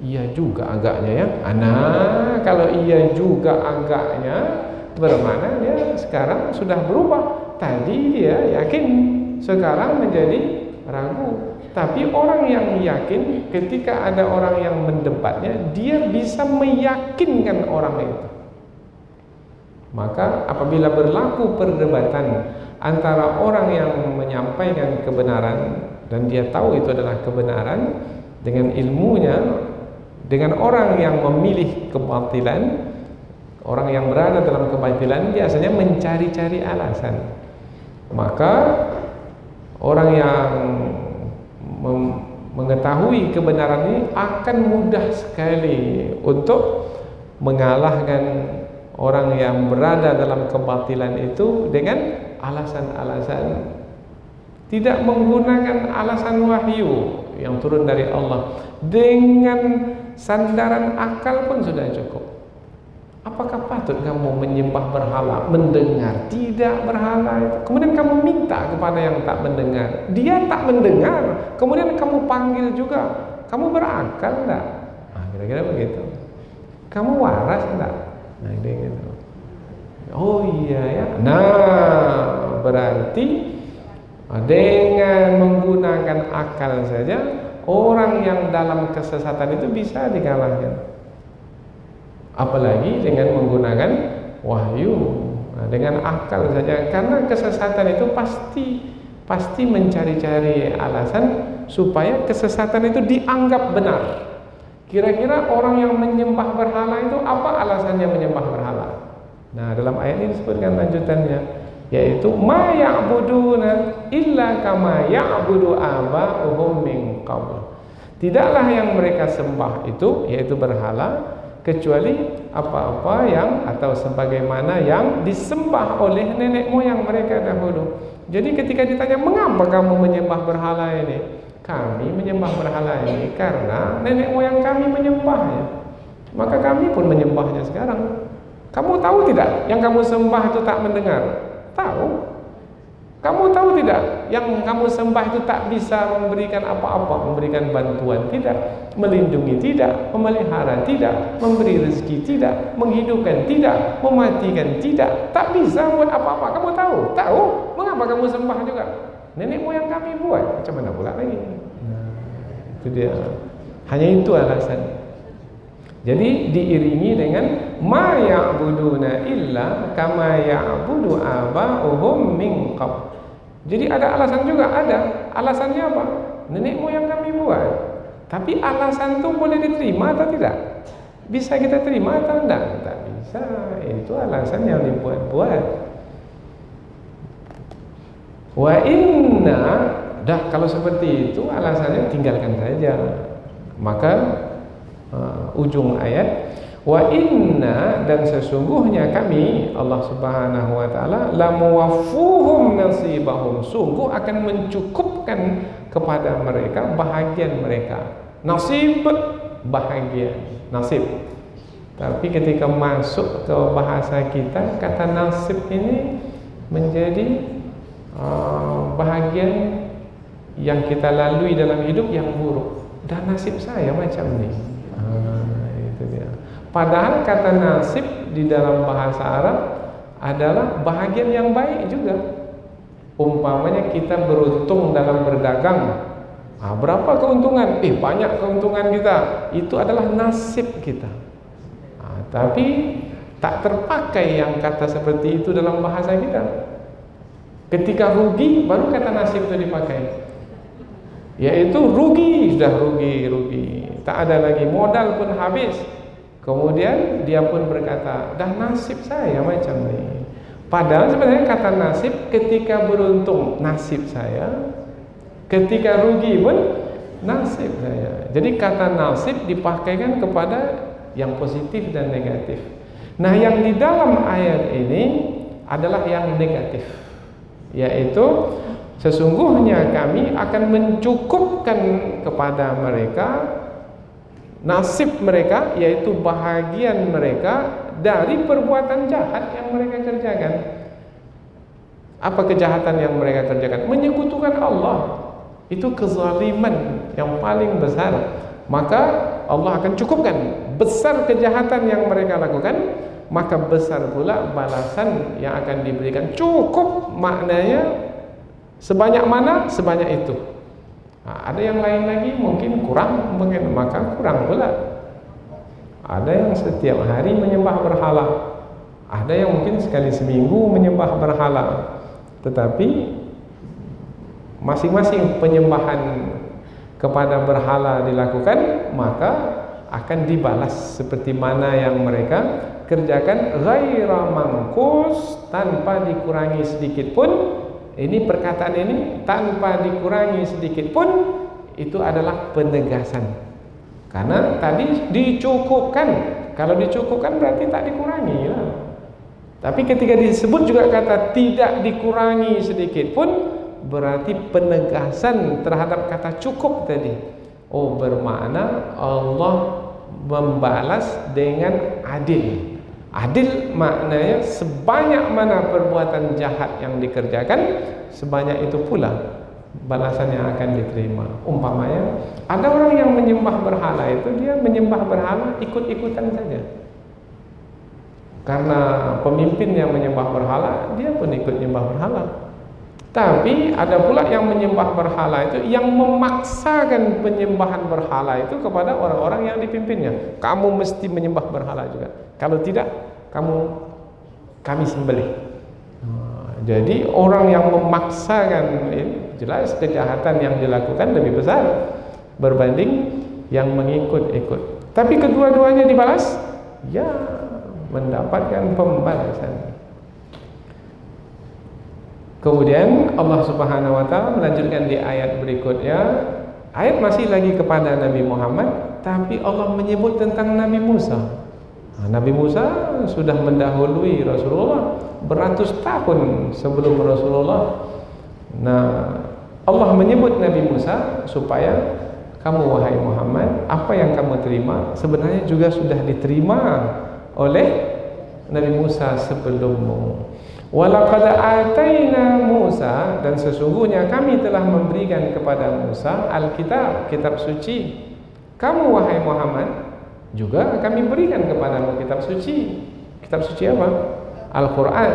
iya juga agaknya ya. Kalau iya juga agaknya, bermakna dia sekarang sudah berubah. Tadi dia yakin, sekarang menjadi ragu. Tapi orang yang yakin, ketika ada orang yang mendebatnya, dia bisa meyakinkan orang itu. Maka apabila berlaku perdebatan antara orang yang menyampaikan kebenaran dan dia tahu itu adalah kebenaran dengan ilmunya, dengan orang yang memilih kebatilan, orang yang berada dalam kebatilan biasanya mencari-cari alasan. Maka orang yang mengetahui mengetahui kebenaran ini akan mudah sekali untuk mengalahkan orang yang berada dalam kebatilan itu dengan alasan-alasan, tidak menggunakan alasan wahyu yang turun dari Allah. Dengan sandaran akal pun sudah cukup. Apakah patut kamu menyembah berhala, mendengar tidak berhala itu, kemudian kamu minta kepada yang tak mendengar, dia tak mendengar, kemudian kamu panggil juga, kamu berakal enggak? Nah, kira-kira begitu. Kamu waras enggak? Nah, ini gitu. Oh iya ya. Nah, berarti dengan menggunakan akal saja orang yang dalam kesesatan itu bisa dikalahkan. Apalagi dengan menggunakan wahyu. Nah, dengan akal saja, karena kesesatan itu pasti mencari-cari alasan supaya kesesatan itu dianggap benar. Kira-kira orang yang menyembah berhala itu apa alasannya menyembah berhala? Nah, dalam ayat ini disebutkan lanjutannya, yaitu ma ya'buduna illa kama ya'budu aba'uhum min qabl. Tidaklah yang mereka sembah itu, yaitu berhala, kecuali apa-apa yang atau sebagaimana yang disembah oleh nenek moyang mereka dahulu. Jadi ketika ditanya, mengapa kamu menyembah berhala ini? Kami menyembah berhala ini karena nenek moyang kami menyembahnya, maka kami pun menyembahnya sekarang. Kamu tahu tidak yang kamu sembah itu tak mendengar? Tahu. Kamu tahu tidak yang kamu sembah itu tak bisa memberikan apa-apa, memberikan bantuan tidak, melindungi tidak, memelihara tidak, memberi rezeki tidak, menghidupkan tidak, mematikan tidak, tak bisa buat apa-apa. Kamu tahu? Tahu. Mengapa kamu sembah juga? Nenek moyang kami buat, macam mana pula lagi? Nah, itu dia. Hanya itu alasan. Jadi diiringi dengan ma ya'buduna illa kama ya'budu aba'uhum min qabl. Jadi ada alasan juga, ada. Alasannya apa? Nenek moyang kami buat. Tapi alasan itu boleh diterima atau tidak? Bisa kita terima atau tidak? Tak bisa. Itu alasan yang dibuat-buat. Wa inna, dah kalau seperti itu alasannya tinggalkan saja. Maka ujung ayat, wa inna, dan sesungguhnya kami Allah Subhanahu wa taala lamuwaffuhum nasibahum, sungguh akan mencukupkan kepada mereka bahagian mereka. Nasib, bahagian, nasib. Tapi ketika masuk ke bahasa kita, kata nasib ini menjadi bahagian yang kita lalui dalam hidup yang buruk. Dan nasib saya macam ni. Itu dia. Padahal kata nasib di dalam bahasa Arab adalah bahagian yang baik juga. Umpamanya kita beruntung dalam berdagang. Berapa keuntungan? Banyak keuntungan kita. Itu adalah nasib kita. Tapi tak terpakai yang kata seperti itu dalam bahasa kita. Ketika rugi, baru kata nasib itu dipakai. Yaitu rugi, sudah rugi. Tak ada lagi, modal pun habis. Kemudian dia pun berkata, dah nasib saya macam ni. Padahal sebenarnya kata nasib ketika beruntung, nasib saya. Ketika rugi pun, nasib saya. Jadi kata nasib dipakaikan kepada yang positif dan negatif. Nah, yang di dalam ayat ini adalah yang negatif, yaitu sesungguhnya kami akan mencukupkan kepada mereka nasib mereka, yaitu bahagian mereka dari perbuatan jahat yang mereka kerjakan. Apa kejahatan yang mereka kerjakan? Menyekutukan Allah. Itu kezaliman yang paling besar. Maka Allah akan cukupkan. Besar kejahatan yang mereka lakukan, maka besar pula balasan yang akan diberikan. Cukup maknanya sebanyak mana, sebanyak itu. Ada yang lain lagi mungkin kurang, maka kurang pula. Ada yang setiap hari menyembah berhala, ada yang mungkin sekali seminggu menyembah berhala. Tetapi masing-masing penyembahan kepada berhala dilakukan, maka akan dibalas seperti mana yang mereka kerjakan, ghaira mangkus, tanpa dikurangi sedikit pun. Ini perkataan ini tanpa dikurangi sedikit pun, itu adalah penegasan. Karena tadi dicukupkan. Kalau dicukupkan berarti tak dikurangi lah. Tapi ketika disebut juga kata tidak dikurangi sedikit pun, berarti penegasan terhadap kata cukup tadi. Oh, bermakna Allah membalas dengan adil. Adil maknanya sebanyak mana perbuatan jahat yang dikerjakan, sebanyak itu pula balasan yang akan diterima. Umpamanya ada orang yang menyembah berhala, itu dia menyembah berhala ikut-ikutan saja. Karena pemimpin yang menyembah berhala, dia pun ikut menyembah berhala. Tapi ada pula yang menyembah berhala itu yang memaksakan penyembahan berhala itu kepada orang-orang yang dipimpinnya. Kamu mesti menyembah berhala juga. Kalau tidak, kami sembelih. Jadi orang yang memaksakan, jelas kejahatan yang dilakukan lebih besar berbanding yang mengikut-ikut. Tapi kedua-duanya dibalas, ya mendapatkan pembalasan. Kemudian Allah Subhanahu wa taala melanjutkan di ayat berikutnya. Ayat masih lagi kepada Nabi Muhammad, tapi Allah menyebut tentang Nabi Musa. Nabi Musa sudah mendahului Rasulullah beratus tahun sebelum Rasulullah. Nah, Allah menyebut Nabi Musa supaya kamu wahai Muhammad, apa yang kamu terima sebenarnya juga sudah diterima oleh Nabi Musa sebelummu. Walaqad ataina Musa, dan sesungguhnya kami telah memberikan kepada Musa Alkitab, kitab suci. Kamu wahai Muhammad juga kami berikan kepadamu kitab suci. Kitab suci apa? Al-Quran.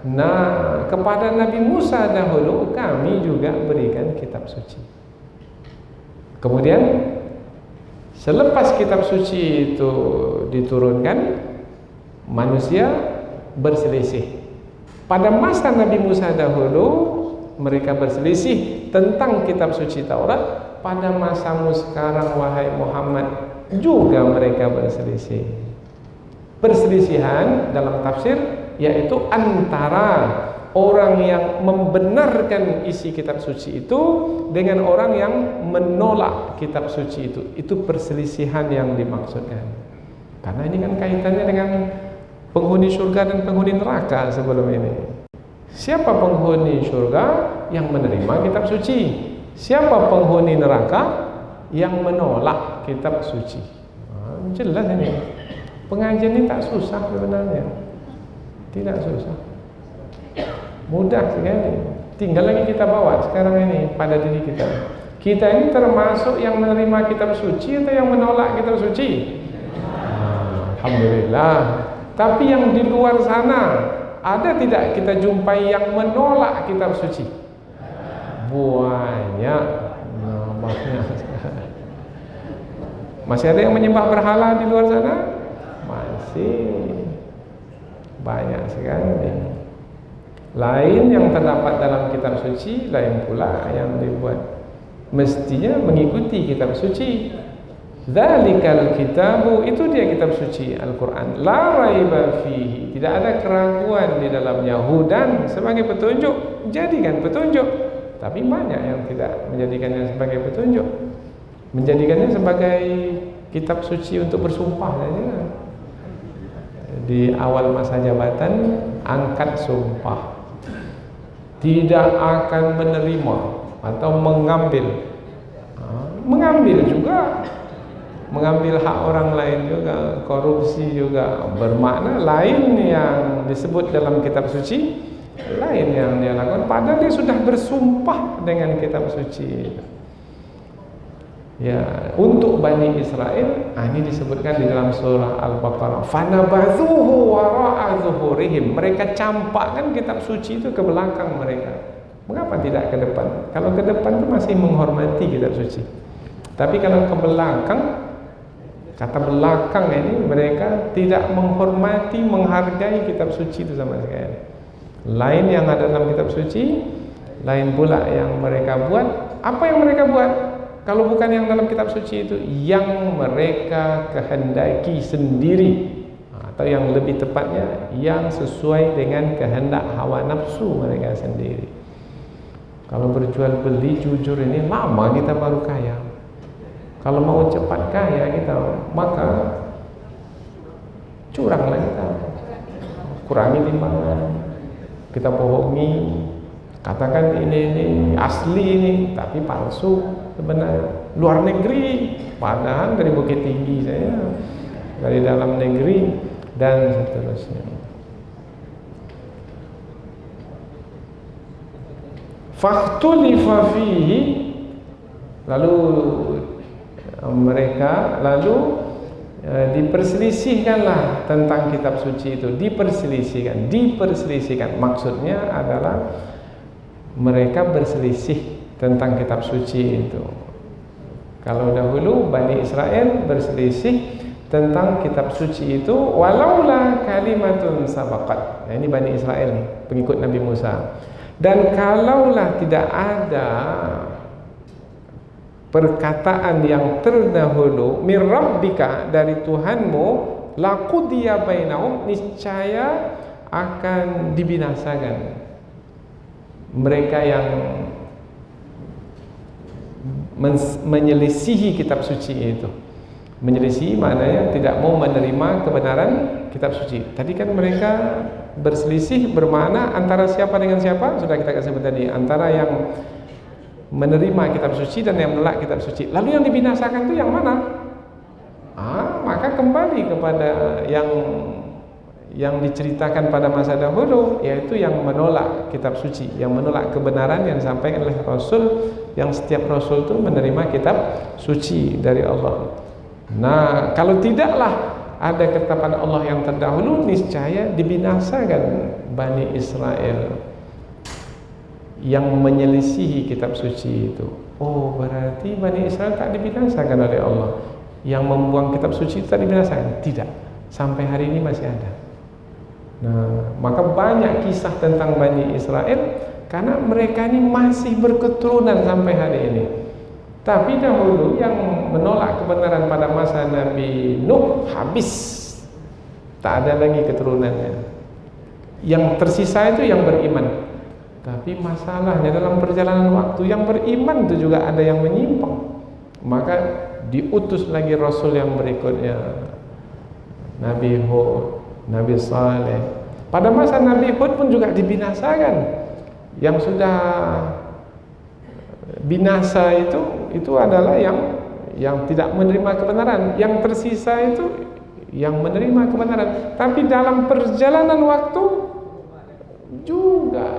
Nah, kepada Nabi Musa dahulu kami juga berikan kitab suci. Kemudian selepas kitab suci itu diturunkan, manusia berselisih. Pada masa Nabi Musa dahulu mereka berselisih tentang kitab suci Taurat. Pada masamu sekarang wahai Muhammad juga mereka berselisih. Perselisihan dalam tafsir yaitu antara orang yang membenarkan isi kitab suci itu dengan orang yang menolak kitab suci itu. Itu perselisihan yang dimaksudkan. Karena ini kan kaitannya dengan penghuni surga dan penghuni neraka sebelum ini. Siapa penghuni surga? Yang menerima kitab suci. Siapa penghuni neraka? Yang menolak kitab suci. Jelas ini. Pengajian ini tak susah sebenarnya. Tidak susah. Mudah sekali. Tinggal lagi kita bawa sekarang ini pada diri kita. Kita ini termasuk yang menerima kitab suci atau yang menolak kitab suci? Alhamdulillah. Tapi yang di luar sana, ada tidak kita jumpai yang menolak kitab suci? Banyak. Banyak. Masih ada yang menyembah berhala di luar sana? Masih. Banyak sekali. Lain yang terdapat dalam kitab suci, lain pula yang dibuat. Mestinya mengikuti kitab suci. Dzalikal kitabu, itu dia kitab suci Al-Quran. La raiba fihi, tidak ada keraguan di dalamnya. Hudan sebagai petunjuk, jadikan petunjuk. Tapi banyak yang tidak menjadikannya sebagai petunjuk, menjadikannya sebagai kitab suci untuk bersumpah saja. Di awal masa jabatan angkat sumpah, tidak akan menerima atau mengambil juga, mengambil hak orang lain juga, korupsi juga, bermakna lain yang disebut dalam kitab suci, lain yang dia lakukan, padahal dia sudah bersumpah dengan kitab suci. Ya, untuk Bani Israel, ini disebutkan di dalam surah Al-Baqarah. Fanabadhuhu wara'a zuhurihim. Mereka campakkan kitab suci itu ke belakang mereka. Mengapa tidak ke depan? Kalau ke depan itu masih menghormati kitab suci. Tapi kalau ke belakang, kata belakang ini mereka tidak menghormati, menghargai kitab suci itu sama sekali. Lain yang ada dalam kitab suci, lain pula yang mereka buat. Apa yang mereka buat? Kalau bukan yang dalam kitab suci itu, yang mereka kehendaki sendiri, atau yang lebih tepatnya yang sesuai dengan kehendak hawa nafsu mereka sendiri. Kalau berjual beli jujur ini lama kita baru kaya. Kalau mau cepat kaya kita, maka curanglah kita, kurangi timbangan, kita bohongi, katakan ini asli ini, tapi palsu sebenarnya. Luar negeri, padahal dari Bukit Tinggi saya, dari dalam negeri dan seterusnya. Fakhtulifa fihi, lalu mereka diperselisihkanlah tentang kitab suci itu. Diperselisihkan maksudnya adalah mereka berselisih tentang kitab suci itu. Kalau dahulu Bani Israel berselisih tentang kitab suci itu, walaula kalimatun sabaqat. Nah, ini Bani Israel nih, pengikut Nabi Musa. Dan kalaulah tidak ada perkataan yang terdahulu mir rabbika, dari Tuhanmu, laqudiya bainahum, niscaya akan dibinasakan mereka yang menyelisihi kitab suci itu. Menyelisihi maknanya tidak mau menerima kebenaran kitab suci. Tadi kan mereka berselisih bermakna antara siapa dengan siapa, sudah kita sebut tadi, antara yang menerima kitab suci dan yang menolak kitab suci. Lalu yang dibinasakan itu yang mana? Maka kembali kepada yang diceritakan pada masa dahulu, yaitu yang menolak kitab suci, yang menolak kebenaran yang disampaikan oleh Rasul, yang setiap Rasul itu menerima kitab suci dari Allah. Nah, kalau tidaklah ada ketetapan Allah yang terdahulu, niscaya dibinasakan Bani Israel yang menyelisihi kitab suci itu. Oh, berarti Bani Israel tak dibinasakan oleh Allah. Yang membuang kitab suci itu tak dibinasakan? Tidak. Sampai hari ini masih ada. Nah, maka banyak kisah tentang Bani Israel karena mereka ini masih berketurunan sampai hari ini. Tapi dahulu yang menolak kebenaran pada masa Nabi Nuh habis, tak ada lagi keturunannya. Yang tersisa itu yang beriman. Tapi masalahnya dalam perjalanan waktu, yang beriman itu juga ada yang menyimpang. Maka diutus lagi Rasul yang berikutnya, Nabi Hud, Nabi Saleh. Pada masa Nabi Hud pun juga dibinasakan. Yang sudah binasa itu adalah yang tidak menerima kebenaran. Yang tersisa itu yang menerima kebenaran. Tapi dalam perjalanan waktu juga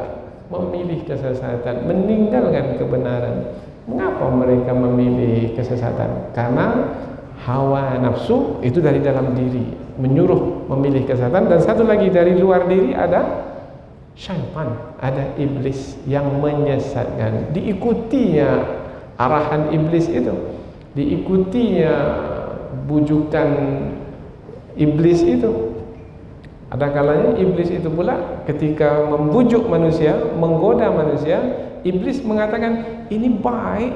memilih kesesatan, meninggalkan kebenaran. Mengapa mereka memilih kesesatan? Karena hawa nafsu itu dari dalam diri menyuruh memilih kesesatan, dan satu lagi dari luar diri ada syaitan, ada iblis yang menyesatkan. Diikutinya arahan iblis itu, diikutinya bujukan iblis itu. Ada kalanya iblis itu pula ketika membujuk manusia, menggoda manusia, iblis mengatakan ini baik,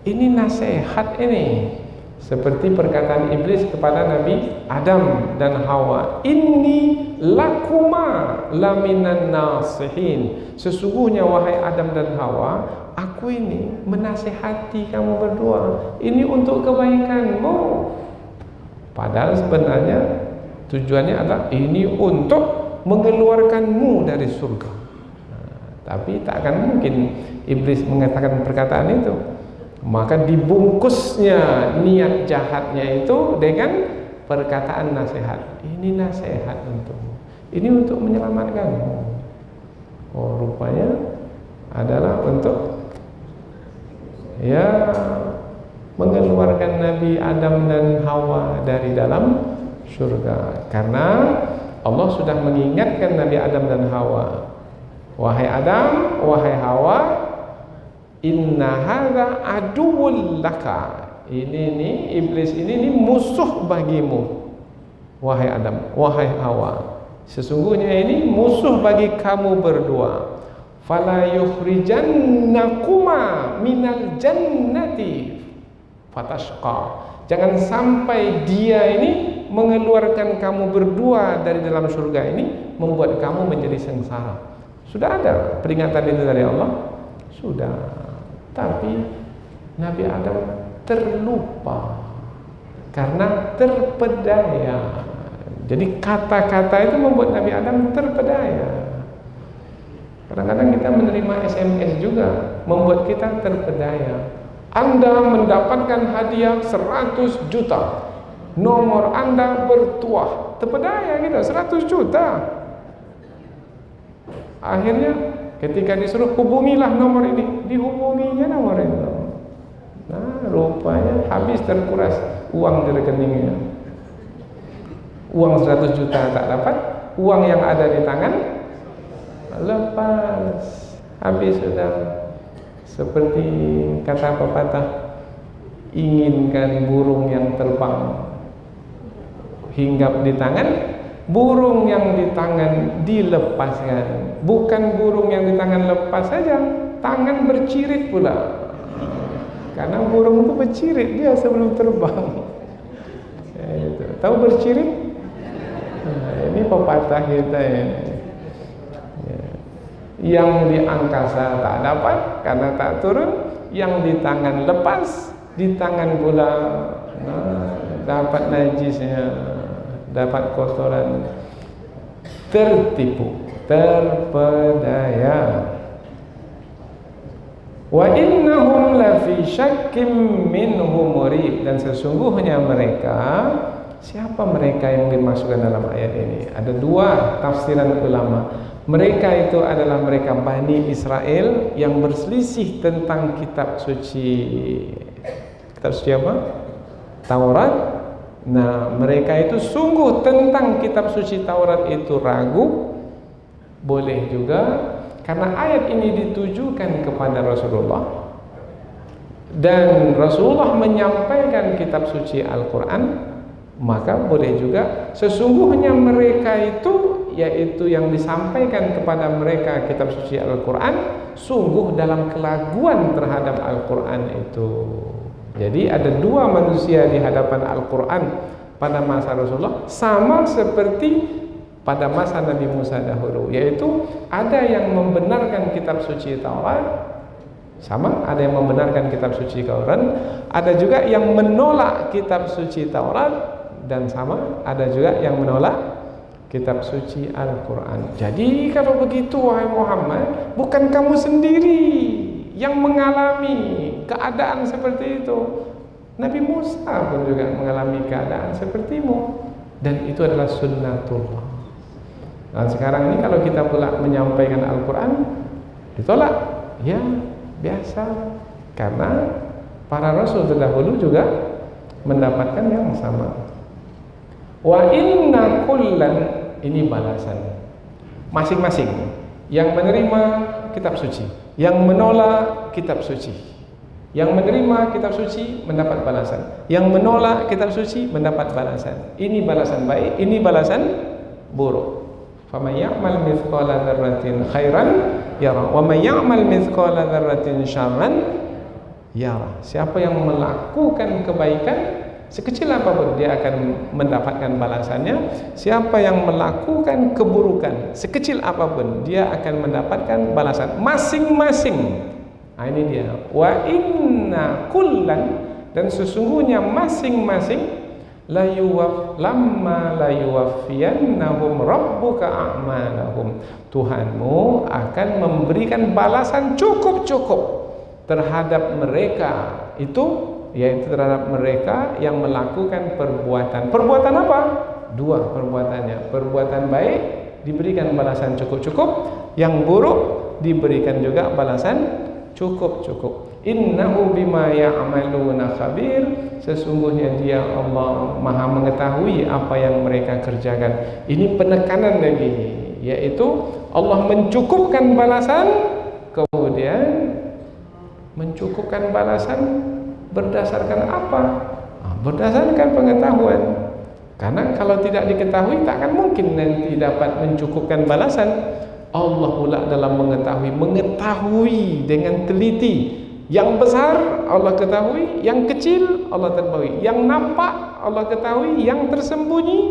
ini nasihat ini. Seperti perkataan iblis kepada Nabi Adam dan Hawa, inni lakuma laminan nasihin. Sesungguhnya wahai Adam dan Hawa, aku ini menasihati kamu berdua, ini untuk kebaikanmu. Padahal sebenarnya tujuannya adalah ini untuk mengeluarkanmu dari surga. Tapi tak akan mungkin iblis mengatakan perkataan itu. Maka dibungkusnya niat jahatnya itu dengan perkataan nasihat. Ini nasihat untukmu, ini untuk menyelamatkanmu. Oh, rupanya adalah untuk mengeluarkan Nabi Adam dan Hawa dari dalam surga. Karena Allah sudah mengingatkan Nabi Adam dan Hawa, wahai Adam, wahai Hawa, inna hadza aduwwul laka. Ini iblis ini musuh bagimu, wahai Adam, wahai Hawa. Sesungguhnya ini musuh bagi kamu berdua. Fala yukhrijannakuma minal jannati fatashqa. Jangan sampai dia ini mengeluarkan kamu berdua dari dalam surga ini, membuat kamu menjadi sengsara. Sudah ada peringatan itu dari Allah. Sudah. Tapi Nabi Adam terlupa karena terpedaya. Jadi kata-kata itu membuat Nabi Adam terpedaya. Kadang-kadang kita menerima SMS juga membuat kita terpedaya. Anda mendapatkan hadiah 100 juta. Nomor Anda bertuah. Terpedaya kita 100 juta. Akhirnya ketika disuruh hubungilah nomor ini, dihubunginya nomor itu. Nah, rupanya habis terkuras uang di rekeningnya. Uang 100 juta tak dapat, uang yang ada di tangan lepas, habis sudah. Seperti kata pepatah, inginkan burung yang terbang hinggap di tangan, burung yang di tangan dilepaskan. Bukan burung yang di tangan lepas saja, tangan bercirit pula. Karena burung itu bercirit dia sebelum terbang. Tahu bercirit? Nah, ini pepatah kita ini. Yang di angkasa tak dapat karena tak turun, yang di tangan lepas, di tangan pula dapat najisnya, dapat kotoran, tertipu, terpedaya. Wa innahum lafi syakkim minhu murib, dan sesungguhnya mereka, siapa mereka yang dimasukkan dalam ayat ini? Ada dua tafsiran ulama. Mereka itu adalah mereka Bani Israel yang berselisih tentang kitab suci. Kitab suci apa? Taurat. Nah, mereka itu sungguh tentang kitab suci Taurat itu ragu. Boleh juga karena ayat ini ditujukan kepada Rasulullah, dan Rasulullah menyampaikan kitab suci Al-Quran, maka boleh juga sesungguhnya mereka itu, yaitu yang disampaikan kepada mereka kitab suci Al-Quran, sungguh dalam kelaguan terhadap Al-Quran itu. Jadi ada dua manusia di hadapan Al-Quran pada masa Rasulullah, sama seperti pada masa Nabi Musa dahulu, yaitu ada yang membenarkan kitab suci Taurat, sama ada yang membenarkan kitab suci Quran, ada juga yang menolak kitab suci Taurat, dan sama ada juga yang menolak kitab suci Al-Quran. Jadi kalau begitu wahai Muhammad, bukan kamu sendiri yang mengalami keadaan seperti itu. Nabi Musa pun juga mengalami keadaan sepertimu, dan itu adalah sunnatullah. Dan sekarang ini kalau kita pula menyampaikan Al-Quran ditolak, ya biasa, karena para Rasul terdahulu juga mendapatkan yang sama. Wa inna kullan, ini balasan masing-masing yang menerima kitab suci, yang menolak kitab suci. Yang menerima kitab suci mendapat balasan, yang menolak kitab suci mendapat balasan. Ini balasan baik, ini balasan buruk. Faman ya'mal mithqala dzarratin khairan yara wa man ya'mal mithqala dzarratin syarran yara. Siapa yang melakukan kebaikan sekecil apapun, dia akan mendapatkan balasannya. Siapa yang melakukan keburukan sekecil apapun, dia akan mendapatkan balasan masing-masing. Nah, ini dia. Wa inna kullan, dan sesungguhnya masing-masing lamma la yuwaffiyannahum rabbuka a'malahum, Tuhanmu akan memberikan balasan cukup-cukup terhadap mereka itu, yaitu terhadap mereka yang melakukan perbuatan apa? Dua perbuatannya. Perbuatan baik diberikan balasan cukup-cukup, yang buruk diberikan juga balasan cukup-cukup. Innahu bima ya'maluna khabir, sesungguhnya dia Allah Maha mengetahui apa yang mereka kerjakan. Ini penekanan lagi, yaitu Allah mencukupkan balasan, kemudian mencukupkan balasan berdasarkan apa? Berdasarkan pengetahuan. Karena kalau tidak diketahui, tak akan mungkin nanti dapat mencukupkan balasan. Allah pula dalam mengetahui dengan teliti. Yang besar Allah ketahui, yang kecil Allah ketahui, yang nampak Allah ketahui, yang tersembunyi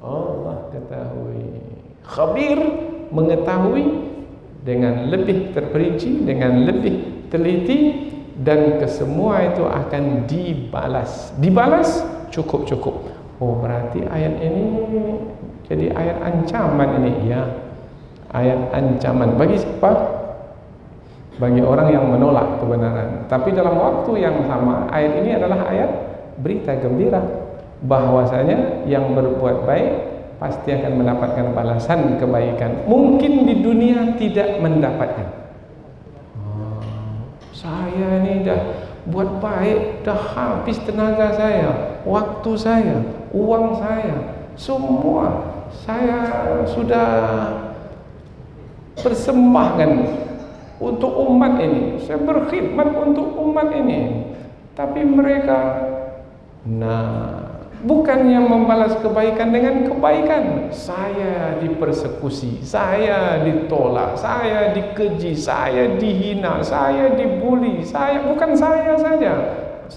Allah ketahui. Khabir, mengetahui dengan lebih terperinci, dengan lebih teliti, dan kesemua itu akan dibalas. Dibalas cukup-cukup. Oh, berarti ayat ini jadi ayat ancaman ini. Ya, ayat ancaman. Bagi siapa? Bagi orang yang menolak kebenaran. Tapi dalam waktu yang sama, ayat ini adalah ayat berita gembira bahwasanya yang berbuat baik pasti akan mendapatkan balasan kebaikan. Mungkin di dunia tidak mendapatkan. Saya ini dah buat baik, dah habis tenaga saya, waktu saya, uang saya, semua saya sudah persembahkan untuk umat ini. Saya berkhidmat untuk umat ini. Tapi mereka bukannya membalas kebaikan dengan kebaikan. Saya dipersekusi, saya ditolak, saya dikeji, saya dihina, saya dibuli. Bukan saya saja,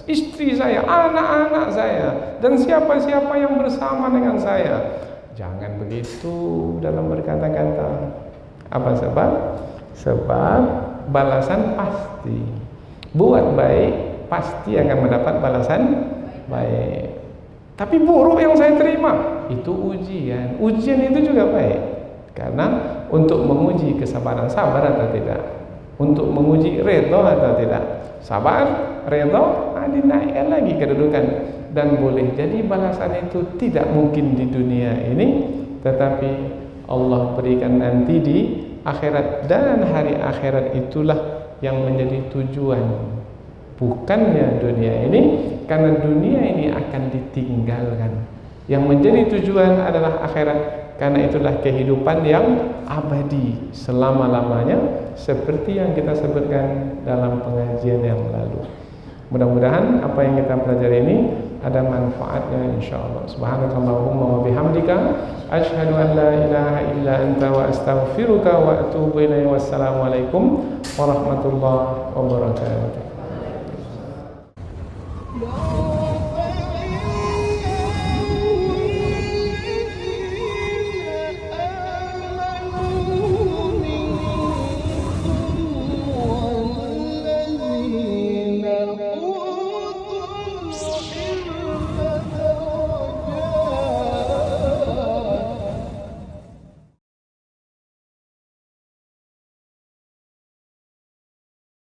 istri saya, anak-anak saya, dan siapa-siapa yang bersama dengan saya. Jangan begitu dalam berkata-kata. Apa sebab? Sebab balasan pasti. Buat baik pasti akan mendapat balasan baik. Tapi buruk yang saya terima, itu ujian. Ujian itu juga baik. Karena untuk menguji kesabaran, sabar atau tidak. Untuk menguji redha atau tidak. Sabar, redha, dinaikkan lagi kedudukan. Dan boleh jadi balasan itu tidak mungkin di dunia ini, tetapi Allah berikan nanti di akhirat. Dan hari akhirat itulah yang menjadi tujuan, bukannya dunia ini. Karena dunia ini akan ditinggalkan. Yang menjadi tujuan adalah akhirat. Karena itulah kehidupan yang abadi selama-lamanya, seperti yang kita sebutkan dalam pengajian yang lalu. Mudah-mudahan apa yang kita pelajari ini ada manfaatnya insyaallah. Subhanakallahumma wa bihamdika asyhadu an la ilaha illa anta wa astaghfiruka wa atubu ilaik. Wassalamualaikum warahmatullahi wabarakatuh.